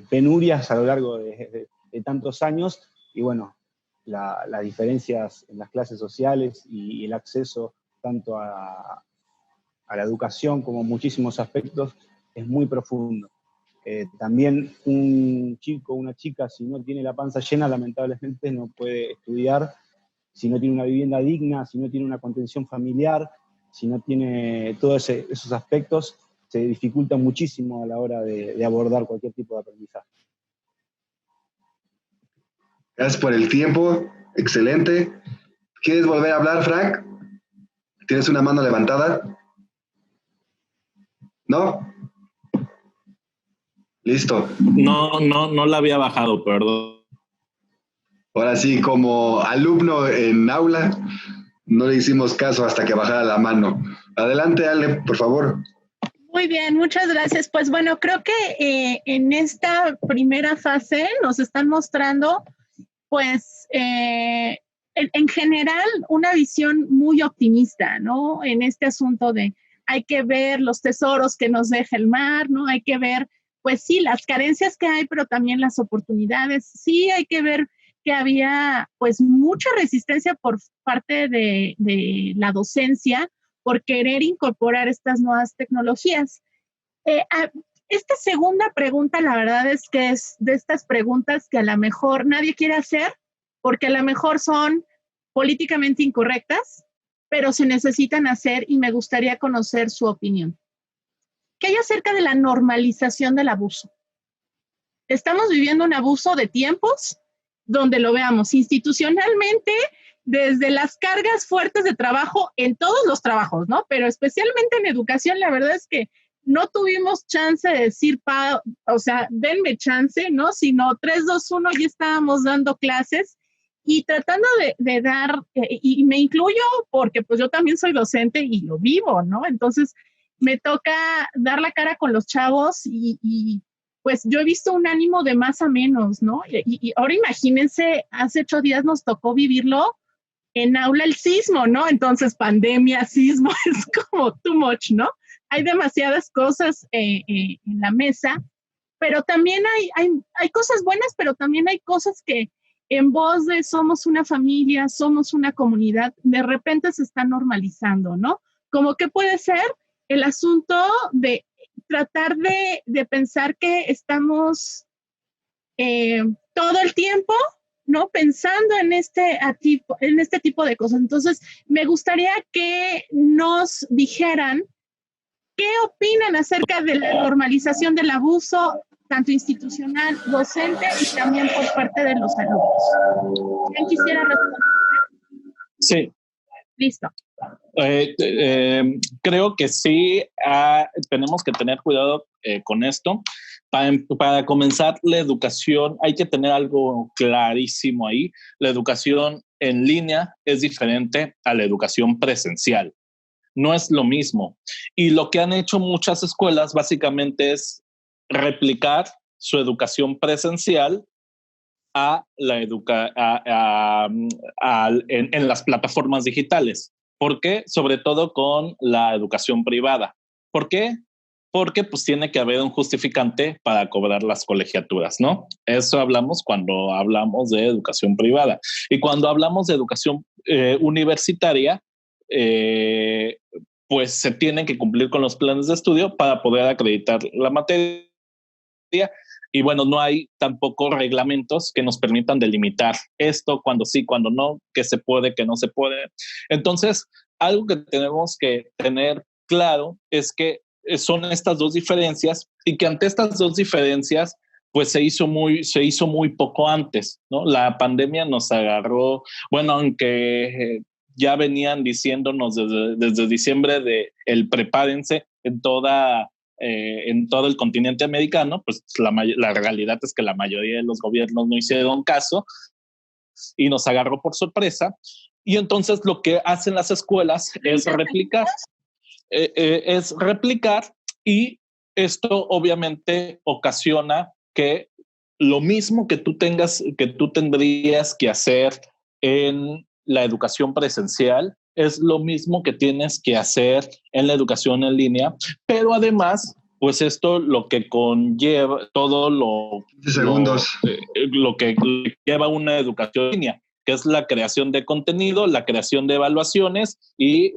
penurias a lo largo de tantos años, y bueno, las diferencias en las clases sociales y el acceso tanto a la educación como muchísimos aspectos es muy profundo. También un chico o una chica, si no tiene la panza llena, lamentablemente no puede estudiar, si no tiene una vivienda digna, si no tiene una contención familiar, si no tiene todos esos aspectos, se dificulta muchísimo a la hora de abordar cualquier tipo de aprendizaje. Gracias por el tiempo, excelente. ¿Quieres volver a hablar, Frank? ¿Tienes una mano levantada? ¿No? Listo. No la había bajado, perdón. Ahora sí, como alumno en aula, no le hicimos caso hasta que bajara la mano. Adelante, Ale, por favor. Muy bien, muchas gracias. Pues bueno, creo que en esta primera fase nos están mostrando, pues, en general, una visión muy optimista, ¿no? En este asunto de hay que ver los tesoros que nos deja el mar, ¿no? Hay que ver, pues sí, las carencias que hay, pero también las oportunidades. Sí, hay que ver que había, pues, mucha resistencia por parte de la docencia por querer incorporar estas nuevas tecnologías. Esta segunda pregunta, la verdad es que es de estas preguntas que a lo mejor nadie quiere hacer, porque a lo mejor son políticamente incorrectas, pero se necesitan hacer y me gustaría conocer su opinión. ¿Qué hay acerca de la normalización del abuso? Estamos viviendo un abuso de tiempos donde lo veamos institucionalmente, desde las cargas fuertes de trabajo en todos los trabajos, ¿no? Pero especialmente en educación, la verdad es que no tuvimos chance de decir, o sea, denme chance, ¿no? Sino 3, 2, 1, ya estábamos dando clases y tratando de dar, y me incluyo porque pues yo también soy docente y lo vivo, ¿no? Entonces me toca dar la cara con los chavos y pues yo he visto un ánimo de más a menos, ¿no? Y ahora imagínense, hace 8 días nos tocó vivirlo en aula el sismo, ¿no? Entonces pandemia, sismo, es como too much, ¿no? Hay demasiadas cosas en la mesa, pero también hay cosas buenas, pero también hay cosas que en voz de somos una familia, somos una comunidad, de repente se está normalizando, ¿no? Como que puede ser el asunto de tratar de pensar que estamos todo el tiempo, ¿no? Pensando en este tipo de cosas. Entonces, me gustaría que nos dijeran qué opinan acerca de la normalización del abuso, tanto institucional, docente y también por parte de los alumnos. ¿Quién quisiera responder? Sí. Listo. Creo que sí, tenemos que tener cuidado con esto. Para comenzar, la educación, hay que tener algo clarísimo ahí. La educación en línea es diferente a la educación presencial. No es lo mismo. Y lo que han hecho muchas escuelas básicamente es replicar su educación presencial en las plataformas digitales. ¿Por qué? Sobre todo con la educación privada. ¿Por qué? Porque pues tiene que haber un justificante para cobrar las colegiaturas, ¿no? Eso hablamos cuando hablamos de educación privada. Y cuando hablamos de educación universitaria, pues se tienen que cumplir con los planes de estudio para poder acreditar la materia. Y bueno, no hay tampoco reglamentos que nos permitan delimitar esto, cuando sí, cuando no, que se puede, que no se puede. Entonces, algo que tenemos que tener claro es que son estas dos diferencias y que ante estas dos diferencias, pues se hizo muy poco antes, ¿no? La pandemia nos agarró, bueno, aunque ya venían diciéndonos desde diciembre de el prepárense en todo el continente americano, pues la realidad es que la mayoría de los gobiernos no hicieron caso y nos agarró por sorpresa. Y entonces lo que hacen las escuelas es replicar y esto obviamente ocasiona que lo mismo que tú tendrías que hacer en la educación presencial es lo mismo que tienes que hacer en la educación en línea, pero además, pues esto lo que conlleva todo lo que lleva una educación en línea, que es la creación de contenido, la creación de evaluaciones y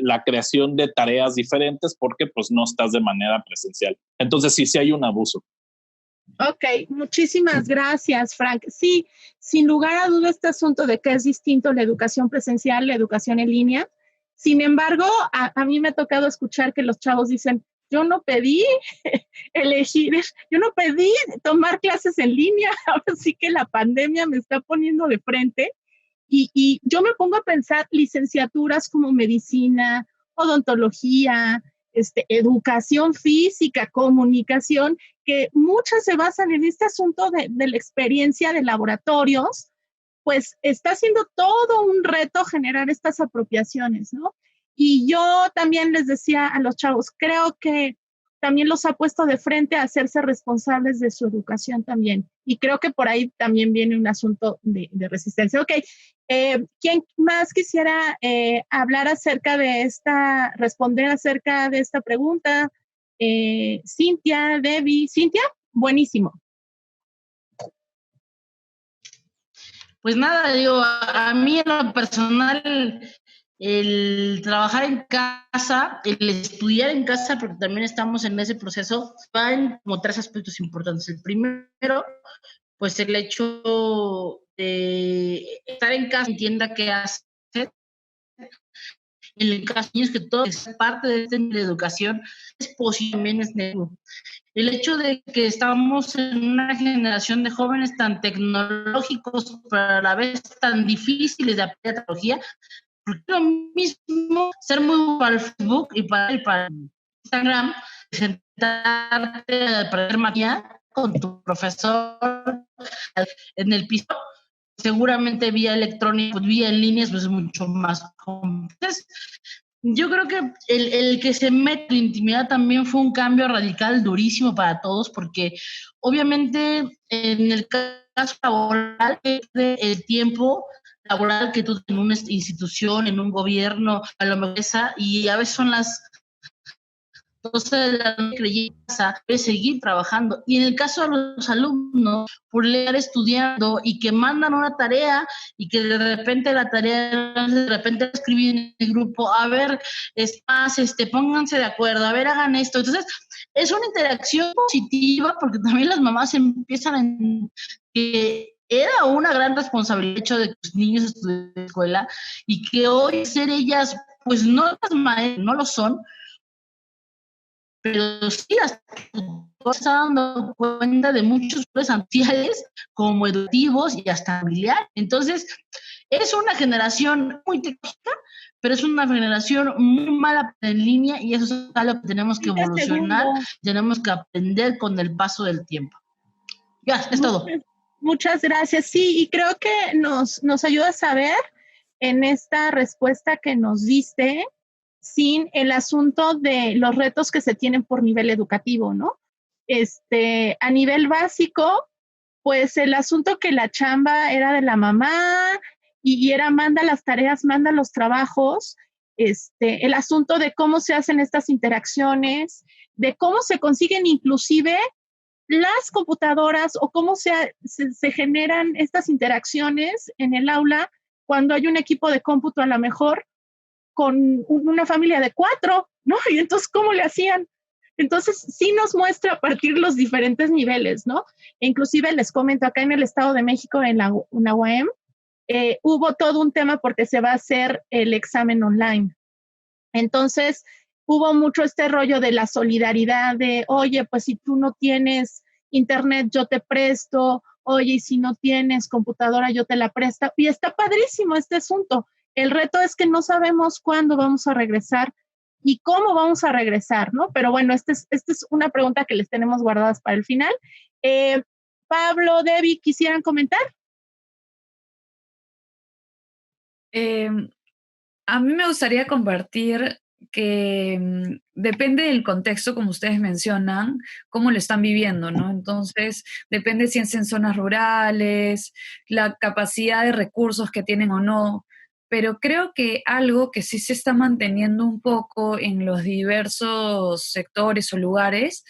la creación de tareas diferentes porque pues no estás de manera presencial. Entonces sí hay un abuso. Ok, muchísimas gracias, Frank. Sí, sin lugar a duda este asunto de que es distinto la educación presencial, la educación en línea. Sin embargo, a mí me ha tocado escuchar que los chavos dicen, yo no pedí elegir, yo no pedí tomar clases en línea, ahora sí que la pandemia me está poniendo de frente. Y yo me pongo a pensar licenciaturas como medicina, odontología, educación física, comunicación, que muchas se basan en este asunto de la experiencia de laboratorios, pues está siendo todo un reto generar estas apropiaciones, ¿no? Y yo también les decía a los chavos, creo que también los ha puesto de frente a hacerse responsables de su educación también. Y creo que por ahí también viene un asunto de resistencia. Ok, ¿quién más quisiera hablar acerca de responder acerca de esta pregunta? Cintia, Debbie. Cintia, buenísimo. Pues nada, digo, a mí en lo personal, el trabajar en casa, el estudiar en casa, porque también estamos en ese proceso, van como 3 aspectos importantes. El primero, pues el hecho de estar en casa, entienda qué hacer. En el caso de niños que todo es parte de la educación, es posible, es negativo. El hecho de que estamos en una generación de jóvenes tan tecnológicos, pero a la vez tan difíciles de aprender tecnología, porque es lo mismo ser muy bueno para el Facebook y para Instagram, sentarte a aprender magia con tu profesor en el piso, seguramente vía electrónica, vía en línea, pues es mucho más complejo. Entonces, yo creo que el que se mete en intimidad también fue un cambio radical durísimo para todos, porque obviamente en el caso laboral, el tiempo laboral que tú en una institución, en un gobierno, a lo mejor esa, y a veces son las 12 de la noche creyenta, debe seguir trabajando. Y en el caso de los alumnos, por leer estudiando y que mandan una tarea y que de repente la tarea, de repente escribir en el grupo, a ver, es más, pónganse de acuerdo, a ver, hagan esto. Entonces, es una interacción positiva porque también las mamás empiezan a que era una gran responsabilidad el hecho de que los niños estudien en la escuela y que hoy ser ellas, pues no las maestras, no lo son, pero sí las está dando cuenta de muchos problemas sociales como educativos y hasta familiares. Entonces, es una generación muy tecnológica, pero es una generación muy mala en línea y eso es algo que tenemos que evolucionar, tenemos que aprender con el paso del tiempo. Ya, es todo. Muchas gracias. Sí, y creo que nos ayuda a saber en esta respuesta que nos diste sin el asunto de los retos que se tienen por nivel educativo, ¿no? A nivel básico, pues el asunto que la chamba era de la mamá y era manda las tareas, manda los trabajos, el asunto de cómo se hacen estas interacciones, de cómo se consiguen inclusive las computadoras o cómo se generan estas interacciones en el aula cuando hay un equipo de cómputo a lo mejor con una familia de 4, ¿no? Y entonces, ¿cómo le hacían? Entonces, sí nos muestra a partir los diferentes niveles, ¿no? E inclusive les comento, acá en el Estado de México, en la UAM, hubo todo un tema porque se va a hacer el examen online. Entonces, hubo mucho este rollo de la solidaridad de, oye, pues si tú no tienes internet, yo te presto, oye, y si no tienes computadora, yo te la presto. Y está padrísimo este asunto. El reto es que no sabemos cuándo vamos a regresar y cómo vamos a regresar, ¿no? Pero bueno, esta es una pregunta que les tenemos guardadas para el final. Pablo, Debbie, ¿quisieran comentar? A mí me gustaría compartir que depende del contexto, como ustedes mencionan, cómo lo están viviendo, ¿no? Entonces, depende si es en zonas rurales, la capacidad de recursos que tienen o no, pero creo que algo que sí se está manteniendo un poco en los diversos sectores o lugares,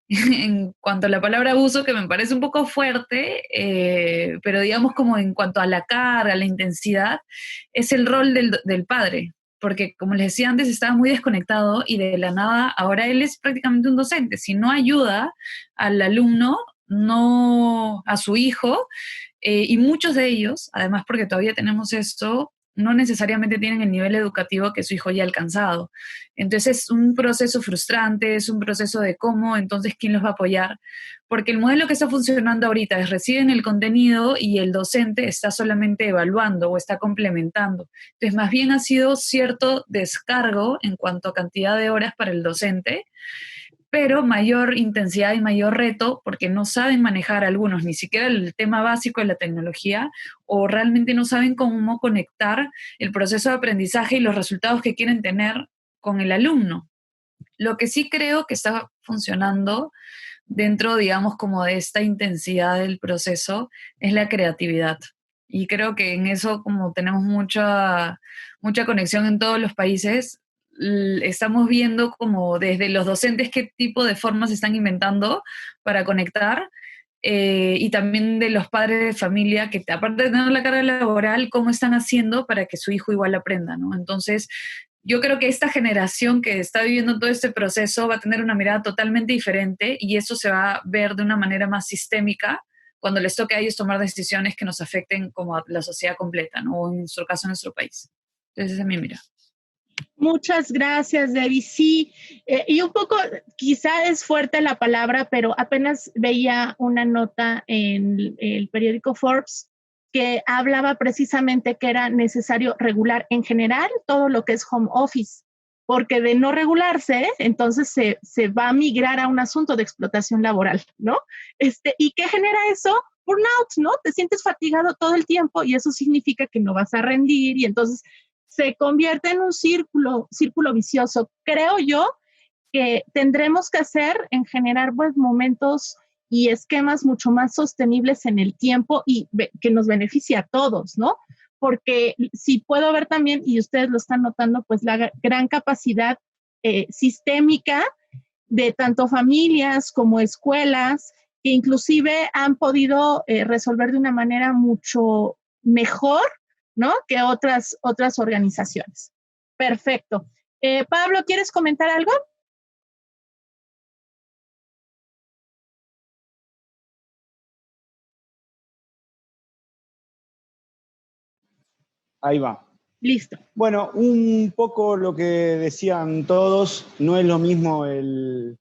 en cuanto a la palabra abuso, que me parece un poco fuerte, pero digamos como en cuanto a la carga, a la intensidad, es el rol del padre, porque como les decía antes, estaba muy desconectado y de la nada ahora él es prácticamente un docente. Si no ayuda al alumno, no a su hijo, y muchos de ellos, además porque todavía tenemos esto, no necesariamente tienen el nivel educativo que su hijo ya ha alcanzado. Entonces es un proceso frustrante, es un proceso de cómo, entonces, ¿quién los va a apoyar? Porque el modelo que está funcionando ahorita es reciben el contenido y el docente está solamente evaluando o está complementando. Entonces, más bien ha sido cierto descargo en cuanto a cantidad de horas para el docente, pero mayor intensidad y mayor reto porque no saben manejar algunos, ni siquiera el tema básico de la tecnología, o realmente no saben cómo conectar el proceso de aprendizaje y los resultados que quieren tener con el alumno. Lo que sí creo que está funcionando dentro, digamos, como de esta intensidad del proceso es la creatividad. Y creo que en eso, como tenemos mucha conexión en todos los países, estamos viendo como desde los docentes qué tipo de formas están inventando para conectar, y también de los padres de familia que, aparte de tener la carga laboral, cómo están haciendo para que su hijo igual aprenda, ¿no? Entonces, yo creo que esta generación que está viviendo todo este proceso va a tener una mirada totalmente diferente y eso se va a ver de una manera más sistémica cuando les toque a ellos tomar decisiones que nos afecten como a la sociedad completa, ¿no? O en nuestro caso, en nuestro país. Entonces, esa es mi mirada. Muchas gracias, Debbie. Sí, y un poco, quizá es fuerte la palabra, pero apenas veía una nota en el periódico Forbes que hablaba precisamente que era necesario regular en general todo lo que es home office, porque de no regularse, entonces se va a migrar a un asunto de explotación laboral, ¿no? ¿Y qué genera eso? Burnout, ¿no? Te sientes fatigado todo el tiempo y eso significa que no vas a rendir y entonces se convierte en un círculo vicioso. Creo yo que tendremos que hacer en generar pues, momentos y esquemas mucho más sostenibles en el tiempo y que nos beneficie a todos, ¿no? Porque si puedo ver también, y ustedes lo están notando, pues la gran capacidad sistémica de tanto familias como escuelas, que inclusive han podido resolver de una manera mucho mejor, ¿no? Que otras organizaciones. Perfecto. Pablo, ¿quieres comentar algo? Ahí va. Listo. Bueno, un poco lo que decían todos, no es lo mismo el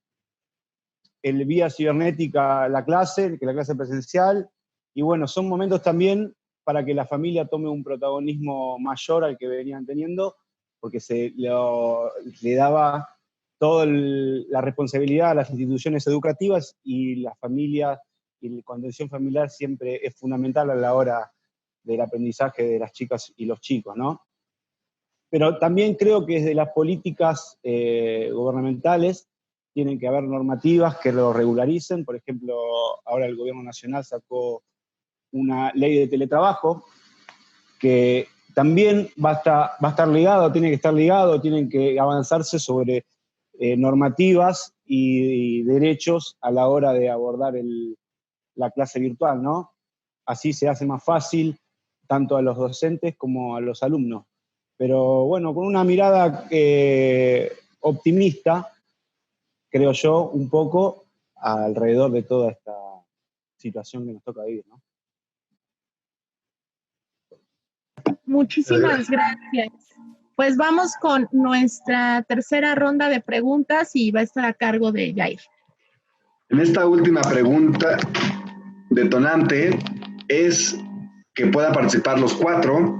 vía cibernética la clase, que la clase presencial, y bueno, son momentos también para que la familia tome un protagonismo mayor al que venían teniendo, porque le daba toda la responsabilidad a las instituciones educativas y la familia y la contención familiar siempre es fundamental a la hora del aprendizaje de las chicas y los chicos, ¿no? Pero también creo que desde las políticas gubernamentales tienen que haber normativas que lo regularicen. Por ejemplo, ahora el gobierno nacional sacó una ley de teletrabajo que también va a estar ligado, tiene que estar ligado, tienen que avanzarse sobre normativas y derechos a la hora de abordar la clase virtual, ¿no? Así se hace más fácil tanto a los docentes como a los alumnos. Pero bueno, con una mirada optimista, creo yo, un poco alrededor de toda esta situación que nos toca vivir, ¿no? Muchísimas gracias. Pues vamos con nuestra tercera ronda de preguntas y va a estar a cargo de Jair. En esta última pregunta, detonante es que puedan participar los cuatro,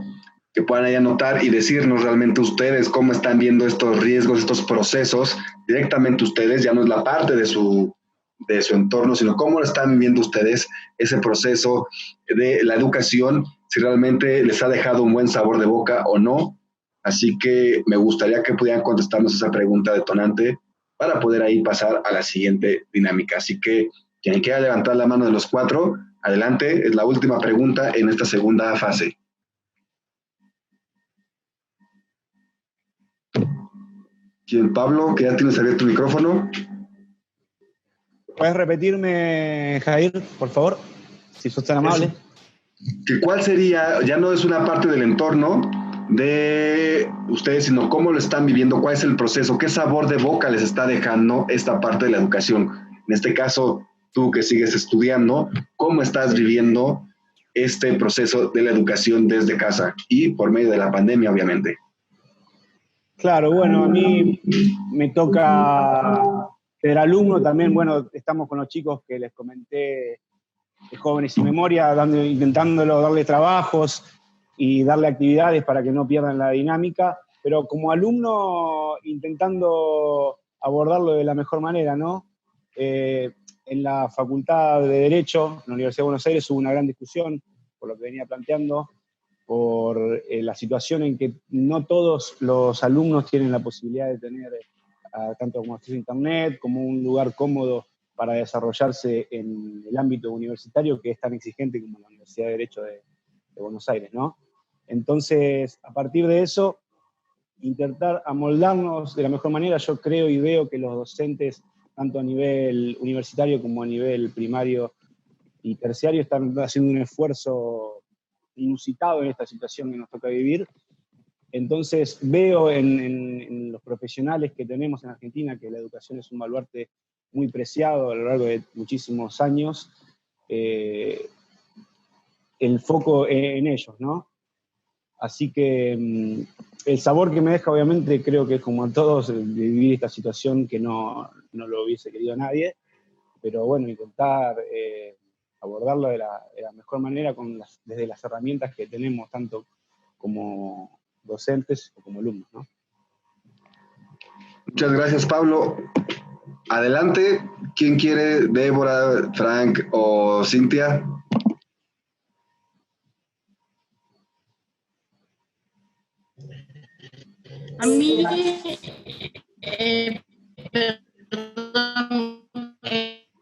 que puedan ahí anotar y decirnos realmente ustedes cómo están viendo estos riesgos, estos procesos, directamente ustedes, ya no es la parte de su entorno, sino cómo lo están viendo ustedes ese proceso de la educación, si realmente les ha dejado un buen sabor de boca o no. Así que me gustaría que pudieran contestarnos esa pregunta detonante para poder ahí pasar a la siguiente dinámica. Así que quien quiera levantar la mano de los cuatro, adelante, es la última pregunta en esta segunda fase. ¿Quién, Pablo, que ya tienes abierto tu micrófono? ¿Puedes repetirme, Jair, por favor? Si sos tan amable. Que ¿cuál sería, ya no es una parte del entorno de ustedes, sino cómo lo están viviendo, cuál es el proceso, qué sabor de boca les está dejando esta parte de la educación? En este caso, tú que sigues estudiando, ¿cómo estás viviendo este proceso de la educación desde casa y por medio de la pandemia, obviamente? Claro, bueno, a mí me toca ser alumno también. Bueno, estamos con los chicos que les comenté de Jóvenes Sin Memoria, intentándolo darle trabajos y darle actividades para que no pierdan la dinámica, pero como alumno intentando abordarlo de la mejor manera, ¿no? En la Facultad de Derecho, en la Universidad de Buenos Aires, hubo una gran discusión, por lo que venía planteando, por la situación en que no todos los alumnos tienen la posibilidad de tener tanto como acceso a Internet, como un lugar cómodo para desarrollarse en el ámbito universitario, que es tan exigente como la Universidad de Derecho de Buenos Aires, ¿no? Entonces, a partir de eso, intentar amoldarnos de la mejor manera. Yo creo y veo que los docentes, tanto a nivel universitario como a nivel primario y terciario, están haciendo un esfuerzo inusitado en esta situación que nos toca vivir. Entonces veo en los profesionales que tenemos en Argentina que la educación es un baluarte muy preciado a lo largo de muchísimos años, el foco en ellos, ¿no? Así que el sabor que me deja, obviamente, creo que es como a todos, de vivir esta situación que no lo hubiese querido nadie, pero bueno, intentar abordarlo de la mejor manera desde las herramientas que tenemos, tanto como docentes o como alumnos, ¿no? Muchas gracias, Pablo. Adelante, ¿quién quiere? ¿Débora, Frank o Cintia? A mí, perdón,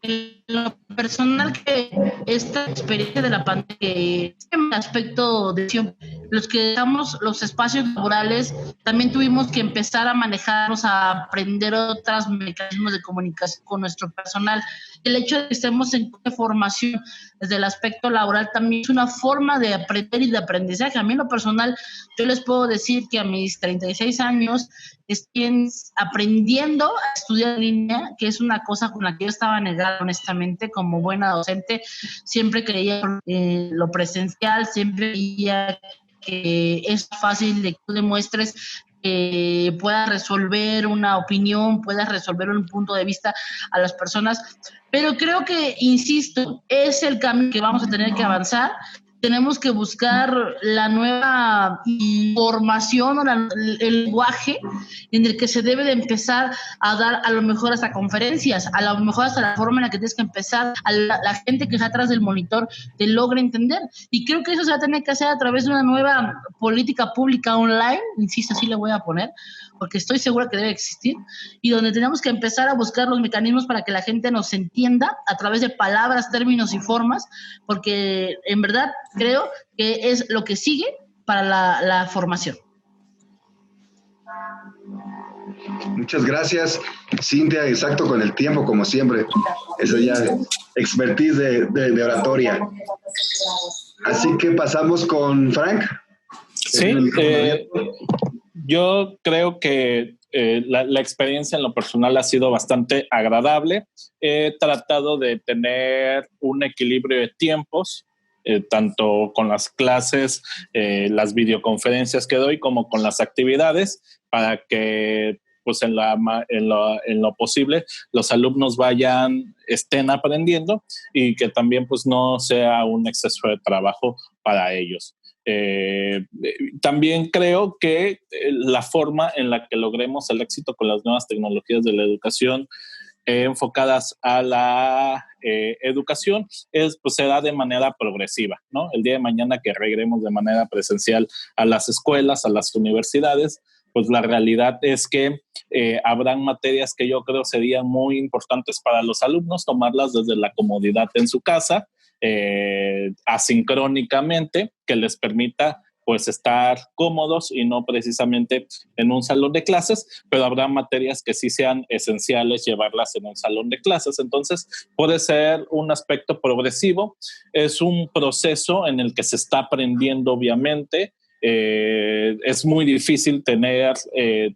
en lo personal, que esta experiencia de la pandemia, que en el aspecto de los que dejamos los espacios laborales, también tuvimos que empezar a manejarnos, a aprender otros mecanismos de comunicación con nuestro personal. El hecho de que estemos en formación desde el aspecto laboral también es una forma de aprender y de aprendizaje. A mí en lo personal, yo les puedo decir que a mis 36 años estoy aprendiendo a estudiar en línea, que es una cosa con la que yo estaba negada, honestamente, como buena docente. Siempre creía en lo presencial, siempre creía que es fácil de que tú demuestres que puedas resolver una opinión, puedas resolver un punto de vista a las personas, pero creo que, insisto, es el camino que vamos a tener que avanzar. Tenemos que buscar la nueva formación o el lenguaje en el que se debe de empezar a dar, a lo mejor hasta conferencias, a lo mejor hasta la forma en la que tienes que empezar, a la gente que está atrás del monitor te logra entender. Y creo que eso se va a tener que hacer a través de una nueva política pública online, insisto, así le voy a poner, porque estoy segura que debe existir, y donde tenemos que empezar a buscar los mecanismos para que la gente nos entienda a través de palabras, términos y formas, porque en verdad creo que es lo que sigue para la formación. Muchas gracias, Cintia. Exacto, con el tiempo, como siempre. Eso ya expertise de oratoria. Así que pasamos con Frank. Sí, yo creo que la experiencia en lo personal ha sido bastante agradable. He tratado de tener un equilibrio de tiempos, tanto con las clases, las videoconferencias que doy, como con las actividades, para que pues en lo posible los alumnos estén aprendiendo y que también pues no sea un exceso de trabajo para ellos. También creo que la forma en la que logremos el éxito con las nuevas tecnologías de la educación enfocadas a la educación pues será de manera progresiva, ¿no? El día de mañana que regresemos de manera presencial a las escuelas, a las universidades, pues la realidad es que habrán materias que yo creo serían muy importantes para los alumnos, tomarlas desde la comodidad en su casa, asincrónicamente, que les permita pues estar cómodos y no precisamente en un salón de clases, pero habrá materias que sí sean esenciales llevarlas en un salón de clases. Entonces puede ser un aspecto progresivo, es un proceso en el que se está aprendiendo, obviamente. Es muy difícil tener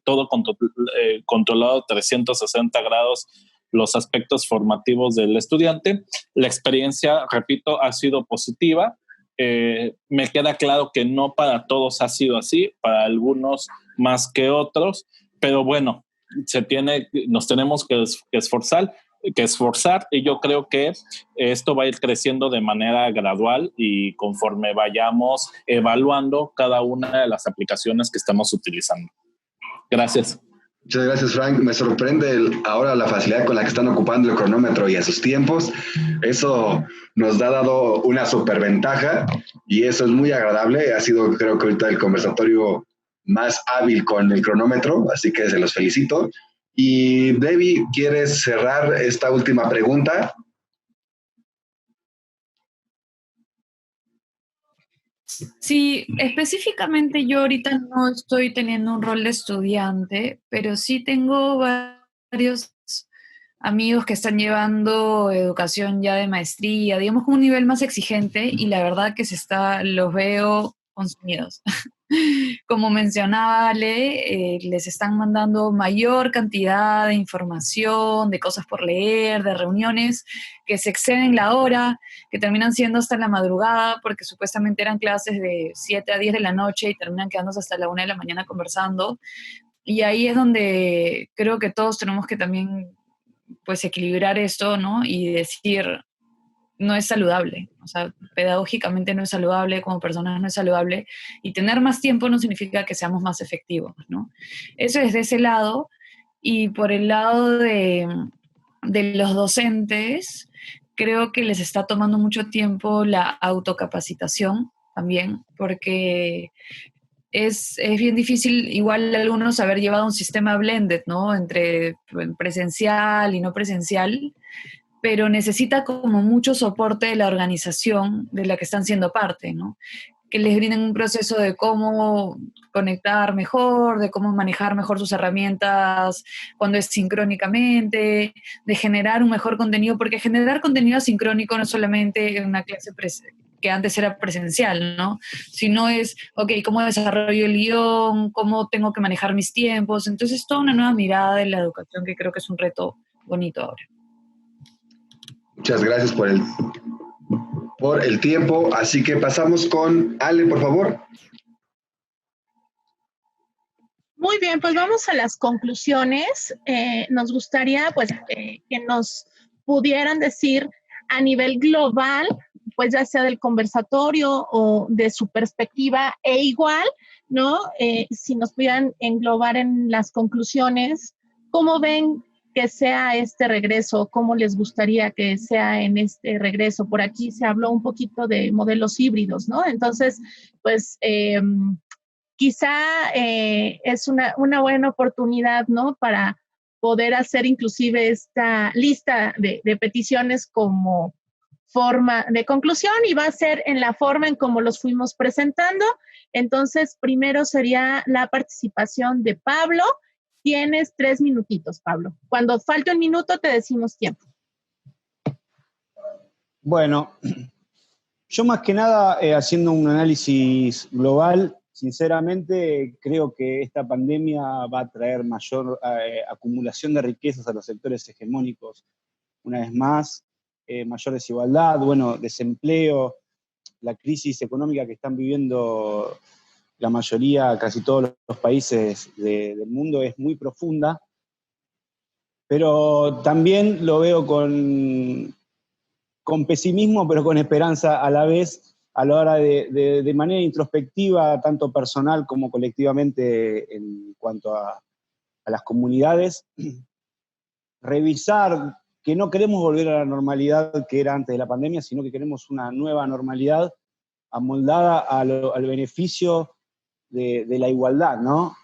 todo controlado 360 grados los aspectos formativos del estudiante. La experiencia, repito, ha sido positiva. Me queda claro que no para todos ha sido así, para algunos más que otros, pero bueno, nos tenemos que esforzar, y yo creo que esto va a ir creciendo de manera gradual y conforme vayamos evaluando cada una de las aplicaciones que estamos utilizando. Gracias. Muchas gracias, Frank. Me sorprende ahora la facilidad con la que están ocupando el cronómetro y a sus tiempos. Eso nos ha dado una superventaja y eso es muy agradable. Ha sido, creo que ahorita el conversatorio más hábil con el cronómetro, así que se los felicito. Y Debbie, ¿quieres cerrar esta última pregunta? Sí, específicamente yo ahorita no estoy teniendo un rol de estudiante, pero sí tengo varios amigos que están llevando educación ya de maestría, digamos con un nivel más exigente, y la verdad que los veo consumidos. Como mencionaba Ale, les están mandando mayor cantidad de información, de cosas por leer, de reuniones que se exceden la hora, que terminan siendo hasta la madrugada, porque supuestamente eran clases de 7 a 10 de la noche y terminan quedándose hasta la 1 de la mañana conversando. Y ahí es donde creo que todos tenemos que también pues equilibrar esto, ¿no? Y decir, no es saludable, o sea, pedagógicamente no es saludable, como personas no es saludable, y tener más tiempo no significa que seamos más efectivos, ¿no? Eso es de ese lado, y por el lado de los docentes, creo que les está tomando mucho tiempo la autocapacitación también, porque es bien difícil igual algunos haber llevado un sistema blended, ¿no? Entre presencial y no presencial, pero necesita como mucho soporte de la organización de la que están siendo parte, ¿no? Que les brinden un proceso de cómo conectar mejor, de cómo manejar mejor sus herramientas cuando es sincrónicamente, de generar un mejor contenido, porque generar contenido sincrónico no es solamente una clase que antes era presencial, ¿no? Sino es, ok, ¿cómo desarrollo el guión? ¿Cómo tengo que manejar mis tiempos? Entonces, es toda una nueva mirada de la educación que creo que es un reto bonito ahora. Muchas gracias por el tiempo. Así que pasamos con Ale, por favor. Muy bien, pues vamos a las conclusiones. Nos gustaría pues que nos pudieran decir a nivel global, pues ya sea del conversatorio o de su perspectiva, e igual, ¿no? Si nos pudieran englobar en las conclusiones, ¿cómo ven que sea este regreso? ¿Cómo les gustaría que sea en este regreso? Por aquí se habló un poquito de modelos híbridos, ¿no? Entonces, pues quizá es una buena oportunidad, ¿no? Para poder hacer inclusive esta lista de peticiones como forma de conclusión, y va a ser en la forma en cómo los fuimos presentando. Entonces, primero sería la participación de Pablo. Tienes 3 minutitos, Pablo. Cuando falte un minuto, te decimos tiempo. Bueno, yo más que nada, haciendo un análisis global, sinceramente creo que esta pandemia va a traer mayor acumulación de riquezas a los sectores hegemónicos. Una vez más, mayor desigualdad, bueno, desempleo, la crisis económica que están viviendo la mayoría, casi todos los países del mundo, es muy profunda, pero también lo veo con pesimismo, pero con esperanza a la vez, a la hora de manera introspectiva, tanto personal como colectivamente, en cuanto a las comunidades, revisar que no queremos volver a la normalidad que era antes de la pandemia, sino que queremos una nueva normalidad amoldada al beneficio de la igualdad, ¿no?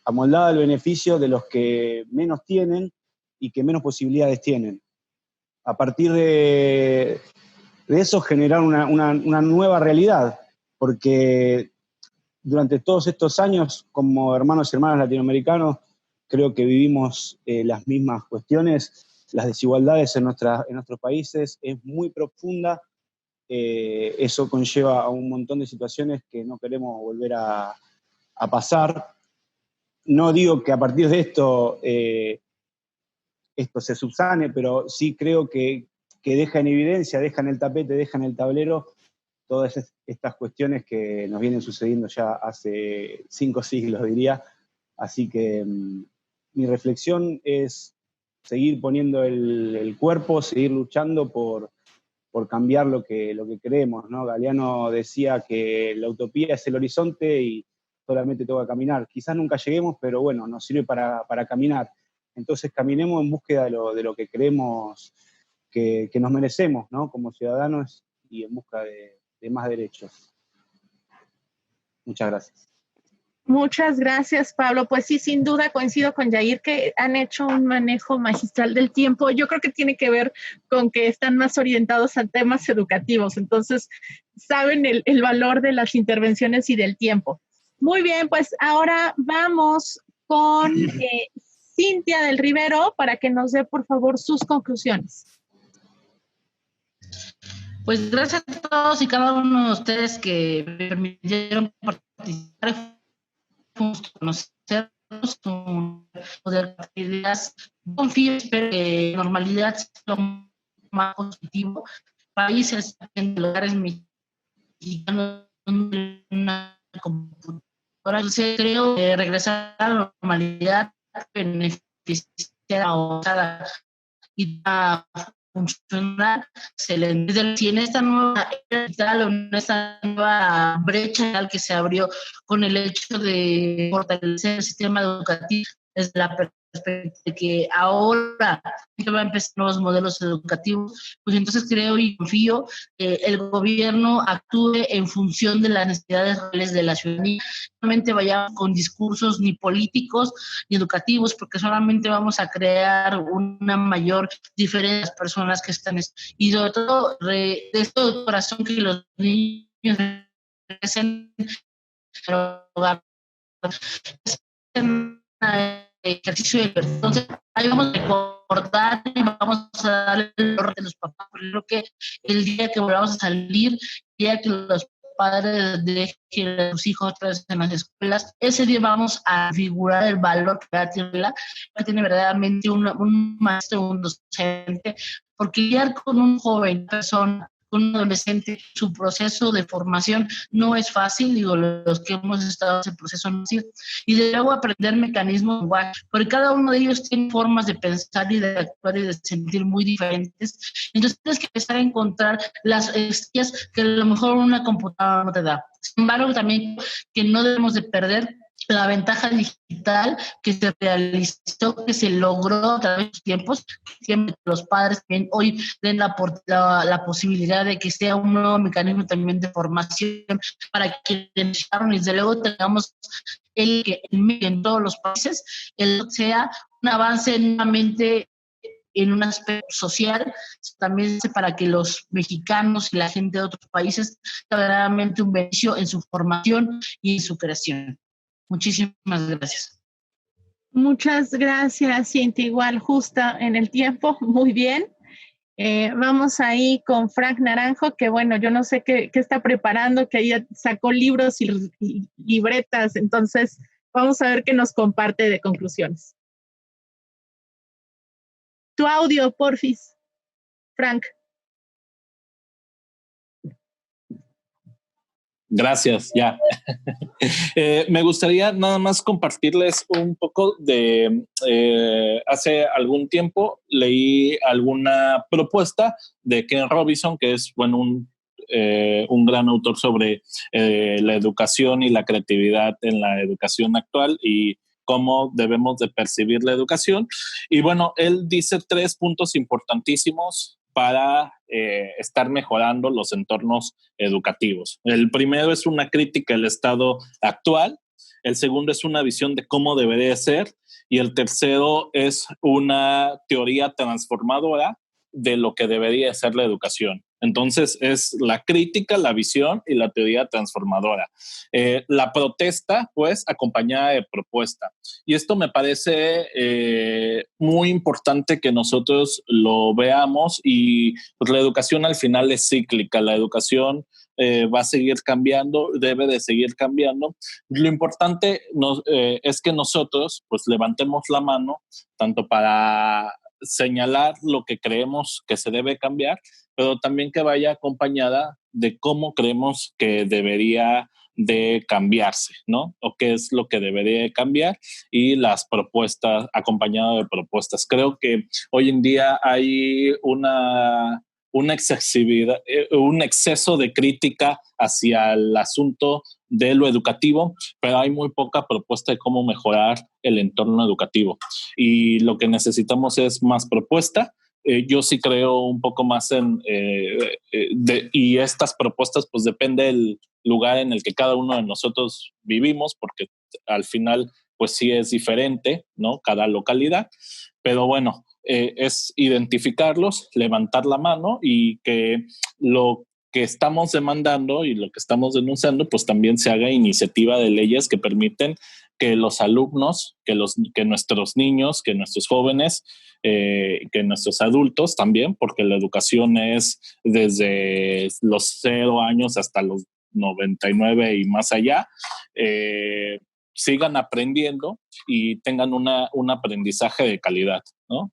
Amoldada al beneficio de los que menos tienen y que menos posibilidades tienen. A partir de eso generar una nueva realidad, porque durante todos estos años, como hermanos y hermanas latinoamericanos, creo que vivimos las mismas cuestiones. Las desigualdades en nuestros países es muy profunda. Eso conlleva a un montón de situaciones que no queremos volver a pasar. No digo que a partir de esto esto se subsane, pero sí creo que deja en evidencia, deja en el tapete, deja en el tablero todas estas cuestiones que nos vienen sucediendo ya hace 5 siglos, diría. Así que mi reflexión es seguir poniendo el cuerpo, seguir luchando por cambiar lo que creemos, ¿no? Galeano decía que la utopía es el horizonte y solamente toca caminar. Quizás nunca lleguemos, pero bueno, nos sirve para caminar. Entonces caminemos en búsqueda de lo que creemos que nos merecemos, ¿no? Como ciudadanos y en busca de más derechos. Muchas gracias. Muchas gracias, Pablo. Pues sí, sin duda coincido con Yair que han hecho un manejo magistral del tiempo. Yo creo que tiene que ver con que están más orientados a temas educativos, entonces saben el valor de las intervenciones y del tiempo. Muy bien, pues ahora vamos con Cintia del Rivero para que nos dé, por favor, sus conclusiones. Pues gracias a todos y cada uno de ustedes que me permitieron participar. Conocernos, poder ideas. Confío, espero que la normalidad sea lo más positivo. Países en lugares mexicanos, una computadora. Entonces, creo que regresar a la normalidad beneficiará y a funcionar excelente. Si en esta nueva era digital o en esta nueva brecha que se abrió con el hecho de fortalecer el sistema educativo desde la perspectiva de que ahora va a empezar nuevos modelos educativos, pues entonces creo y confío que el gobierno actúe en función de las necesidades reales de la ciudadanía. No solamente vayamos con discursos ni políticos ni educativos, porque solamente vamos a crear una mayor diferencia de las personas que están, y sobre todo de esto de corazón que los niños merecen ejercicio de libertad. Entonces, ahí vamos a recordar y vamos a darle el orden de los papás. Creo que el día que volvamos a salir, el día que los padres dejen a sus hijos otra vez en las escuelas, ese día vamos a figurar el valor que tiene verdaderamente un maestro, un docente, porque lidiar con un joven persona, con un adolescente, su proceso de formación no es fácil, digo, los que hemos estado en ese proceso no es fácil, y de luego aprender mecanismos igual, porque cada uno de ellos tiene formas de pensar y de actuar y de sentir muy diferentes, entonces tienes que empezar a encontrar las estrategias que a lo mejor una computadora no te da. Sin embargo, también que no debemos de perder la ventaja digital que se realizó, que se logró a través de los tiempos, que los padres también hoy den la posibilidad de que sea un nuevo mecanismo también de formación para quienes necesitaron, y desde luego tengamos que en todos los países sea un avance nuevamente en un aspecto social, también para que los mexicanos y la gente de otros países tengan verdaderamente un beneficio en su formación y en su creación. Muchísimas gracias. Muchas gracias, Cintia. Igual, justa en el tiempo. Muy bien. Vamos ahí con Frank Naranjo, que bueno, yo no sé qué está preparando, que ella sacó libros y libretas. Entonces, vamos a ver qué nos comparte de conclusiones. Tu audio, porfis, Frank. Gracias, ya. Me gustaría nada más compartirles un poco de, hace algún tiempo leí alguna propuesta de Ken Robinson, que es, bueno, un gran autor sobre la educación y la creatividad en la educación actual y cómo debemos de percibir la educación. Y bueno, él dice 3 puntos importantísimos para estar mejorando los entornos educativos. El primero es una crítica al estado actual, el segundo es una visión de cómo debería ser, y el tercero es una teoría transformadora de lo que debería ser la educación. Entonces es la crítica, la visión y la teoría transformadora. La protesta, pues, acompañada de propuesta. Y esto me parece muy importante que nosotros lo veamos, y pues la educación al final es cíclica. La educación va a seguir cambiando, debe de seguir cambiando. Lo importante es que nosotros pues levantemos la mano tanto para señalar lo que creemos que se debe cambiar, pero también que vaya acompañada de cómo creemos que debería de cambiarse, ¿no? O qué es lo que debería de cambiar y las propuestas, acompañado de propuestas. Creo que hoy en día hay una excesividad, un exceso de crítica hacia el asunto de lo educativo, pero hay muy poca propuesta de cómo mejorar el entorno educativo. Y lo que necesitamos es más propuesta. Yo sí creo un poco más y estas propuestas pues depende del lugar en el que cada uno de nosotros vivimos, porque al final pues sí es diferente, ¿no? Cada localidad, pero bueno, es identificarlos, levantar la mano y que lo que estamos demandando y lo que estamos denunciando pues también se haga iniciativa de leyes que permiten que los alumnos, que nuestros niños, que nuestros jóvenes, que nuestros adultos también, porque la educación es desde los 0 años hasta los 99 y más allá, sigan aprendiendo y tengan un aprendizaje de calidad, ¿no?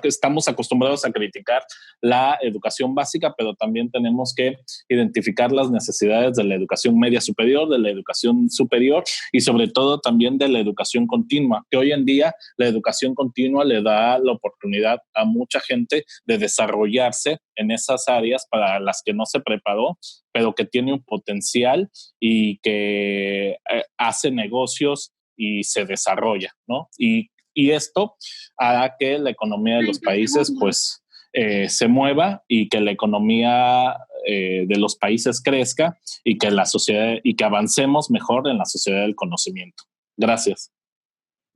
Estamos acostumbrados a criticar la educación básica, pero también tenemos que identificar las necesidades de la educación media superior, de la educación superior y sobre todo también de la educación continua, que hoy en día la educación continua le da la oportunidad a mucha gente de desarrollarse en esas áreas para las que no se preparó, pero que tiene un potencial y que hace negocios y se desarrolla, ¿no? Y esto hará que la economía de los países pues se mueva y que la economía de los países crezca y que la sociedad y que avancemos mejor en la sociedad del conocimiento. Gracias.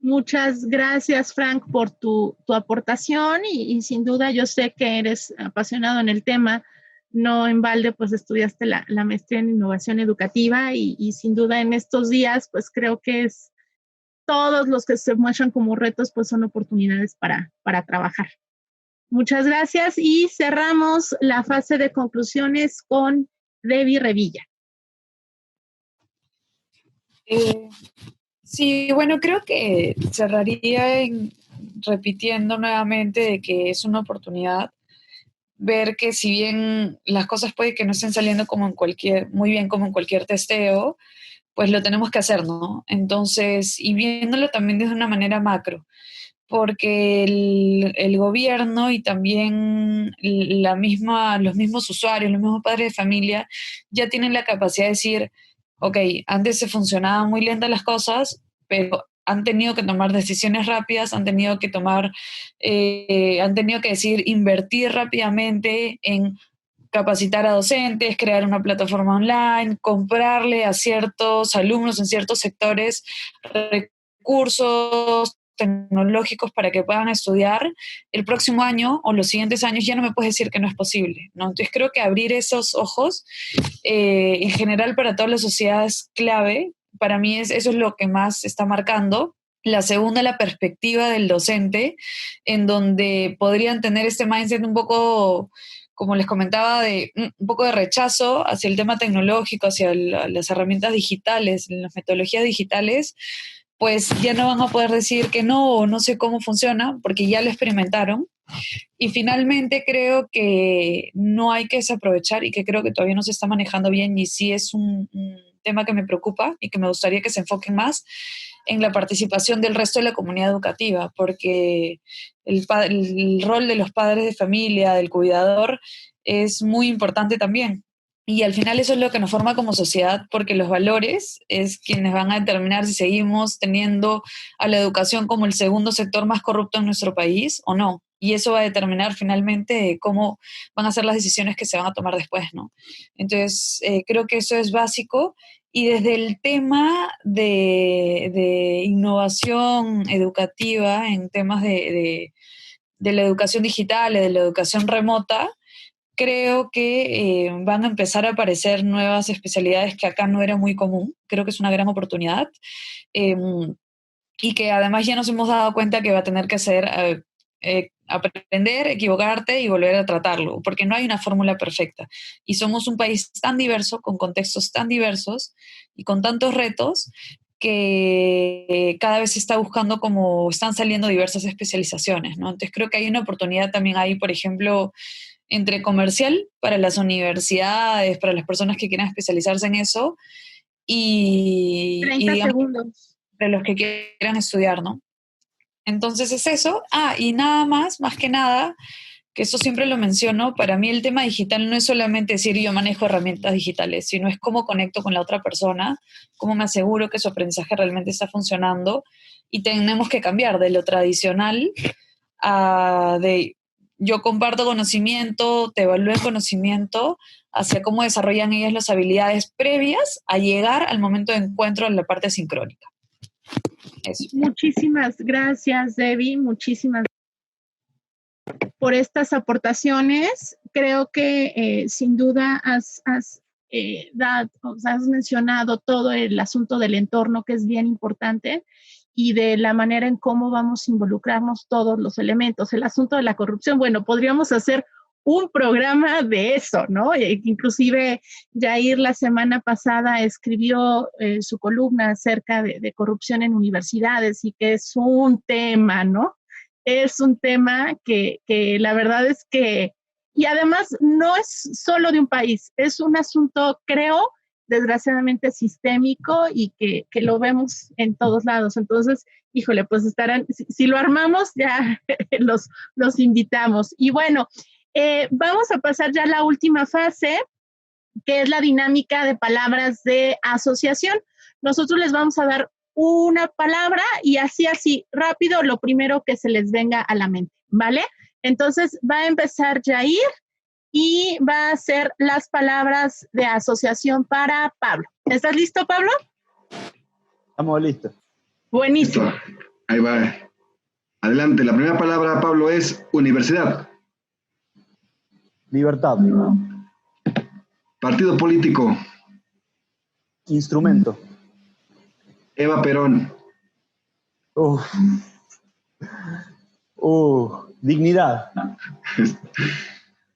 Muchas gracias, Frank, por tu aportación y sin duda yo sé que eres apasionado en el tema. No en balde, pues estudiaste la maestría en innovación educativa y sin duda en estos días, pues creo que todos los que se muestran como retos, pues son oportunidades para trabajar. Muchas gracias y cerramos la fase de conclusiones con Debbie Revilla. Sí, bueno, creo que cerraría repitiendo nuevamente de que es una oportunidad ver que si bien las cosas puede que no estén saliendo muy bien como en cualquier testeo, pues lo tenemos que hacer, ¿no? Entonces, y viéndolo también desde una manera macro, porque el gobierno y también los mismos usuarios, los mismos padres de familia, ya tienen la capacidad de decir, ok, antes se funcionaban muy lentas las cosas, pero han tenido que tomar decisiones rápidas, han tenido que decir, invertir rápidamente en capacitar a docentes, crear una plataforma online, comprarle a ciertos alumnos en ciertos sectores recursos tecnológicos para que puedan estudiar. El próximo año o los siguientes años ya no me puedes decir que no es posible, ¿no? Entonces creo que abrir esos ojos en general para toda la sociedad es clave. Para mí eso es lo que más está marcando. La segunda, la perspectiva del docente, en donde podrían tener este mindset un poco, como les comentaba, de un poco de rechazo hacia el tema tecnológico, hacia las herramientas digitales, las metodologías digitales, pues ya no van a poder decir que no o no sé cómo funciona, porque ya lo experimentaron. Y finalmente creo que no hay que desaprovechar y que creo que todavía no se está manejando bien y sí es un tema que me preocupa y que me gustaría que se enfoquen más en la participación del resto de la comunidad educativa, porque el rol de los padres de familia, del cuidador, es muy importante también. Y al final eso es lo que nos forma como sociedad, porque los valores es quienes van a determinar si seguimos teniendo a la educación como el segundo sector más corrupto en nuestro país o no. Y eso va a determinar finalmente cómo van a ser las decisiones que se van a tomar después, ¿no? Entonces, creo que eso es básico. Y desde el tema de innovación educativa en temas de la educación digital, de la educación remota, creo que van a empezar a aparecer nuevas especialidades que acá no era muy común. Creo que es una gran oportunidad. Y que además ya nos hemos dado cuenta que va a tener que hacer aprender, equivocarte y volver a tratarlo, porque no hay una fórmula perfecta. Y somos un país tan diverso, con contextos tan diversos y con tantos retos, que cada vez se está buscando como están saliendo diversas especializaciones, ¿no? Entonces creo que hay una oportunidad también ahí, por ejemplo, entre comercial para las universidades, para las personas que quieran especializarse en eso, y 30 digamos, segundos. de los que quieran estudiar, ¿no? Entonces es eso. Y nada más que nada, que eso siempre lo menciono, para mí el tema digital no es solamente decir yo manejo herramientas digitales, sino es cómo conecto con la otra persona, cómo me aseguro que su aprendizaje realmente está funcionando, y tenemos que cambiar de lo tradicional a de yo comparto conocimiento, te evalúo el conocimiento, hacia cómo desarrollan ellas las habilidades previas a llegar al momento de encuentro en la parte sincrónica. Eso. Muchísimas gracias, Debbie. Muchísimas gracias por estas aportaciones. Creo que sin duda has mencionado todo el asunto del entorno, que es bien importante, y de la manera en cómo vamos a involucrarnos todos los elementos. El asunto de la corrupción, bueno, podríamos hacer un programa de eso, ¿no? Inclusive Yair la semana pasada escribió su columna acerca de corrupción en universidades, y que es un tema, ¿no? Es un tema que la verdad es que, y además no es solo de un país, es un asunto, creo, desgraciadamente sistémico, y que lo vemos en todos lados. Entonces, híjole, pues estarán, si lo armamos, ya los invitamos. Y bueno, vamos a pasar ya a la última fase, que es la dinámica de palabras de asociación. Nosotros les vamos a dar una palabra y así rápido lo primero que se les venga a la mente, ¿vale? Entonces va a empezar Yair y va a hacer las palabras de asociación para Pablo. ¿Estás listo, Pablo? Estamos listos. Buenísimo. Listo. Ahí va. Adelante. La primera palabra, Pablo, es universidad. Libertad. Partido político. Instrumento. Eva Perón. Dignidad.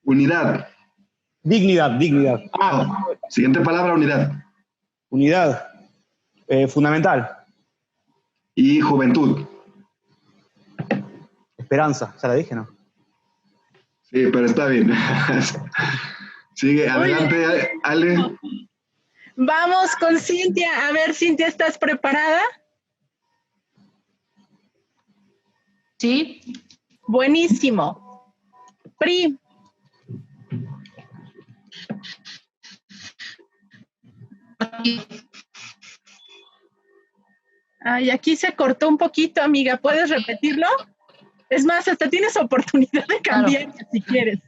Unidad. Dignidad. Siguiente palabra, unidad. Unidad. Fundamental. Y juventud. Esperanza. Ya la dije, ¿no? Sí, pero está bien. Sigue, adelante, Ale. Vamos con Cintia. A ver, Cintia, ¿estás preparada? Sí. Buenísimo. PRI. Ay, aquí se cortó un poquito, amiga. ¿Puedes repetirlo? Es más, hasta tienes oportunidad de cambiar, claro, si quieres.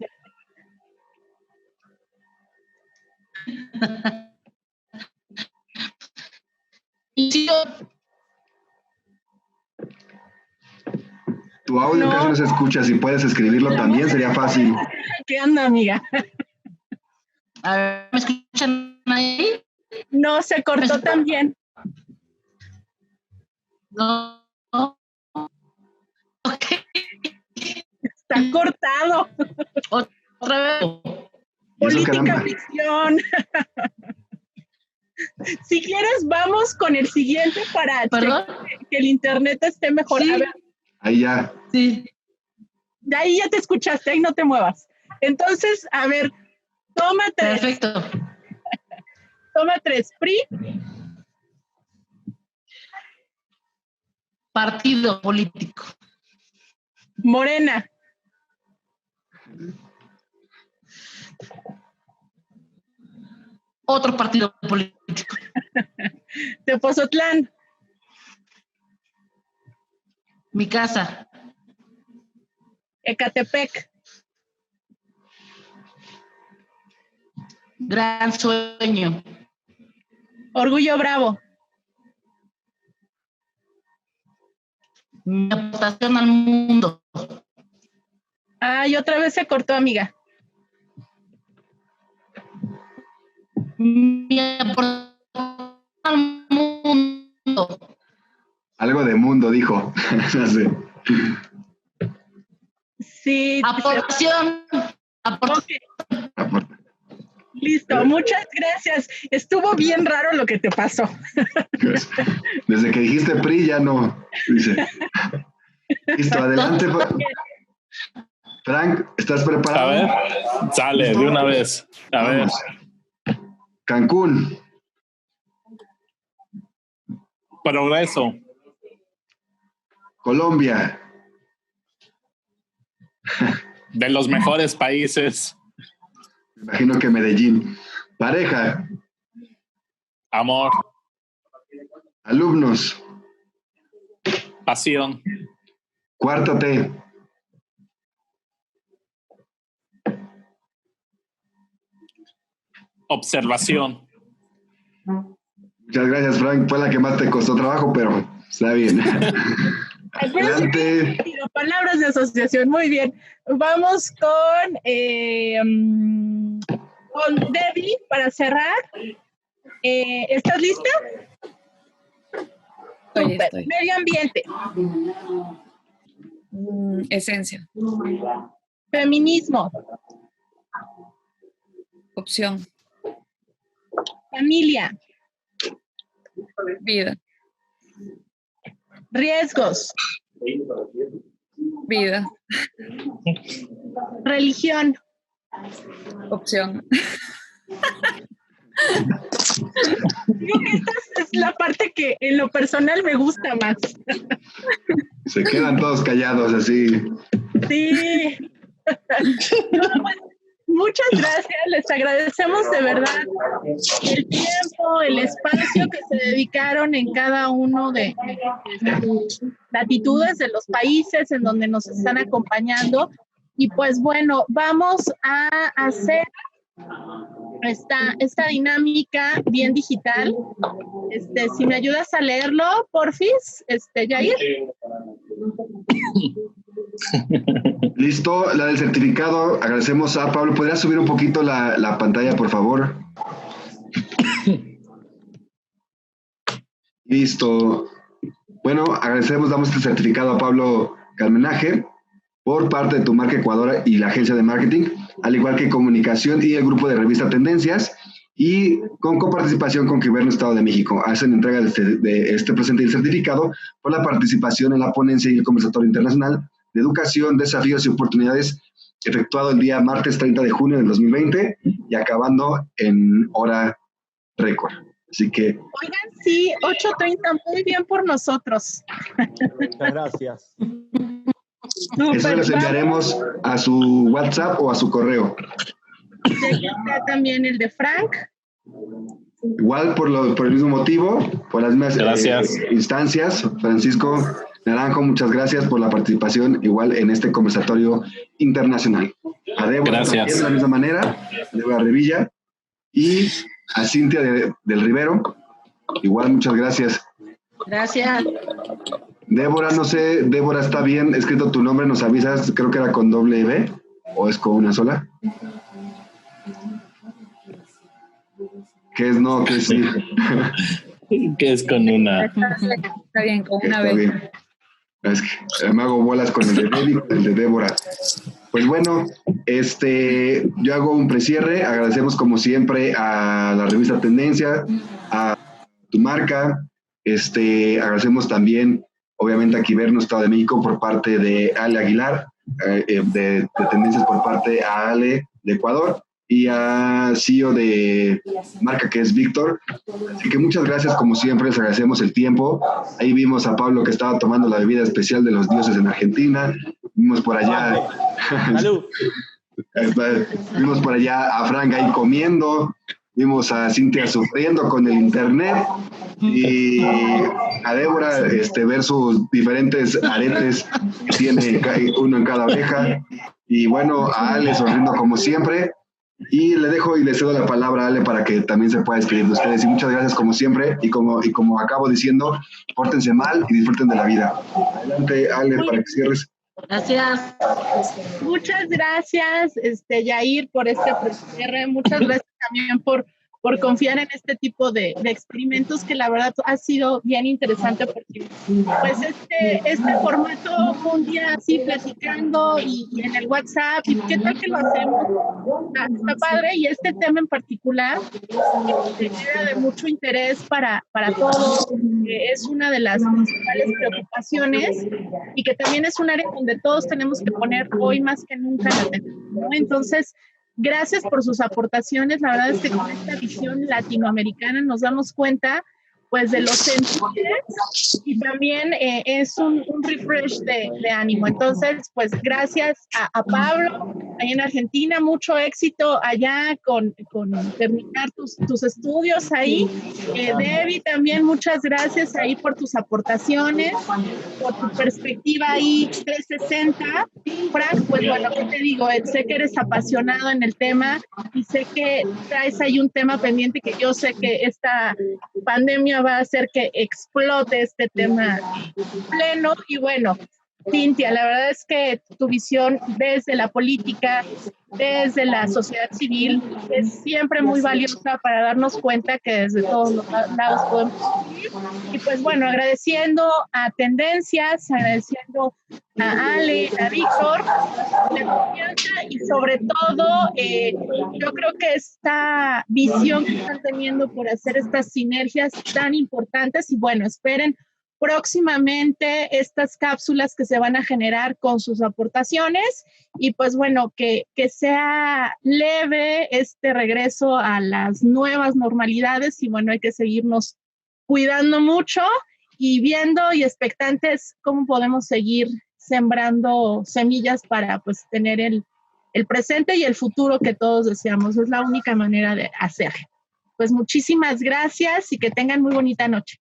Tu audio casi no se escucha. Si puedes escribirlo también sería fácil. ¿Qué anda, amiga? A ver, ¿me escuchan ahí? No, se cortó también. No. Ok. Está cortado. Otra vez. Política ficción. Si quieres, vamos con el siguiente para que el internet esté mejor. Sí. A ver. Ahí ya. Sí. De ahí ya te escuchaste, ahí no te muevas. Entonces, a ver, toma 3. Perfecto. Toma 3. PRI. Partido político. Morena. Otro partido político. Tepozotlán. Mi casa. Ecatepec. Gran sueño. Orgullo Bravo. Mi aportación al mundo. Ay, otra vez se cortó, amiga. Mi aportación al mundo. Algo de mundo, dijo. No sé. Sí. Aportación. Okay. Listo, muchas gracias. Estuvo bien raro lo que te pasó. Desde que dijiste PRI ya no, dice. Listo, adelante. Frank, ¿estás preparado? A ver, sale ¿listo? De una vez. Vamos. Ver. Cancún. Progreso. Colombia. De los mejores países. Me imagino que Medellín. Pareja. Amor. Alumnos. Pasión. Cuarta T. Observación. Muchas gracias, Frank. Fue la que más te costó trabajo, pero está bien. Adelante. Palabras de asociación, muy bien. Vamos con Debbie para cerrar. ¿Estás lista? Estoy. Medio ambiente. Esencia. Feminismo. Opción. Familia. Vida. Riesgos. Vida. Religión. Opción. Digo que esta es la parte que en lo personal me gusta más. Se quedan todos callados así. Sí. No, pues, muchas gracias, les agradecemos de verdad el tiempo, el espacio que se dedicaron en cada uno de las latitudes de los países en donde nos están acompañando. Y pues bueno, vamos a hacer esta dinámica bien digital. Si me ayudas a leerlo, porfis, Yair. Listo, la del certificado. Agradecemos a Pablo. ¿Podrías subir un poquito la pantalla, por favor? Listo. Bueno, agradecemos, damos este certificado a Pablo Calmenaje por parte de Tu Marca Ecuador y la agencia de marketing, al igual que Comunicación y el grupo de revista Tendencias, y con coparticipación con Gobierno Estado de México. Hacen entrega de este presente y el certificado por la participación en la ponencia y el conversatorio internacional de educación, desafíos y oportunidades, efectuado el día martes 30 de junio del 2020 y acabando en hora récord. Así que... Oigan, sí, 8:30, muy bien por nosotros. Muchas gracias. Eso se los enviaremos a su WhatsApp o a su correo. Está también el de Frank. Igual por el mismo motivo, por las mismas instancias. Francisco Naranjo, muchas gracias por la participación igual en este conversatorio internacional. A Débora también de la misma manera, Débora Revilla, y a Cintia del Rivero, igual muchas gracias. Gracias. Débora, no sé, Débora, ¿está bien escrito tu nombre? ¿Nos avisas? Creo que era con doble B, ¿o es con una sola? ¿Qué es no? ¿Qué es sí? Que es con una. Está bien, con una B. Es que me hago bolas con el de Debbie, con el de Débora. Pues bueno, yo hago un precierre. Agradecemos como siempre a la revista Tendencia, a Tu Marca. Agradecemos también, obviamente, a Gobierno Estado de México por parte de Ale Aguilar, de Tendencias por parte de Ale de Ecuador, y a CEO de Marca, que es Víctor. Así que muchas gracias, como siempre, les agradecemos el tiempo. Ahí vimos a Pablo que estaba tomando la bebida especial de los dioses en Argentina. Vimos por allá... ¡Salud! Vimos por allá a Frank ahí comiendo. Vimos a Cintia sufriendo con el internet. Y a Débora ver sus diferentes aretes que tiene uno en cada oreja. Y bueno, a Ale sonriendo como siempre. Y le dejo y le cedo la palabra a Ale para que también se pueda despedir de ustedes. Y muchas gracias como siempre. Y como acabo diciendo, pórtense mal y disfruten de la vida. Adelante, Ale, para que cierres. Gracias. Muchas gracias, Yair, por este cierre. Muchas gracias también por confiar en este tipo de experimentos, que la verdad ha sido bien interesante, porque pues este formato un día así platicando y en el WhatsApp, y qué tal que lo hacemos. Está padre, y este tema en particular era de mucho interés para todos, es una de las principales preocupaciones y que también es un área donde todos tenemos que poner hoy más que nunca la atención, ¿no? Entonces, gracias por sus aportaciones. La verdad es que con esta visión latinoamericana nos damos cuenta pues de los sentidos, y también es un refresh de ánimo. Entonces, pues gracias a Pablo, ahí en Argentina, mucho éxito allá con terminar tus estudios ahí. Debbie, también muchas gracias ahí por tus aportaciones, por tu perspectiva ahí 360. Frank, pues bueno, ¿qué te digo? Sé que eres apasionado en el tema y sé que traes ahí un tema pendiente que yo sé que esta pandemia va a hacer que explote este tema pleno. Y bueno, Cintia, la verdad es que tu visión desde la política, desde la sociedad civil, es siempre muy valiosa para darnos cuenta que desde todos los lados podemos vivir. Y pues bueno, agradeciendo a Tendencias, agradeciendo a Ale, a Víctor, la confianza, y sobre todo, yo creo que esta visión que están teniendo por hacer estas sinergias tan importantes, y bueno, esperen próximamente estas cápsulas que se van a generar con sus aportaciones, y pues bueno, que sea leve este regreso a las nuevas normalidades, y bueno, hay que seguirnos cuidando mucho y viendo y expectantes cómo podemos seguir sembrando semillas para pues tener el presente y el futuro que todos deseamos. Es la única manera de hacerlo. Pues muchísimas gracias y que tengan muy bonita noche.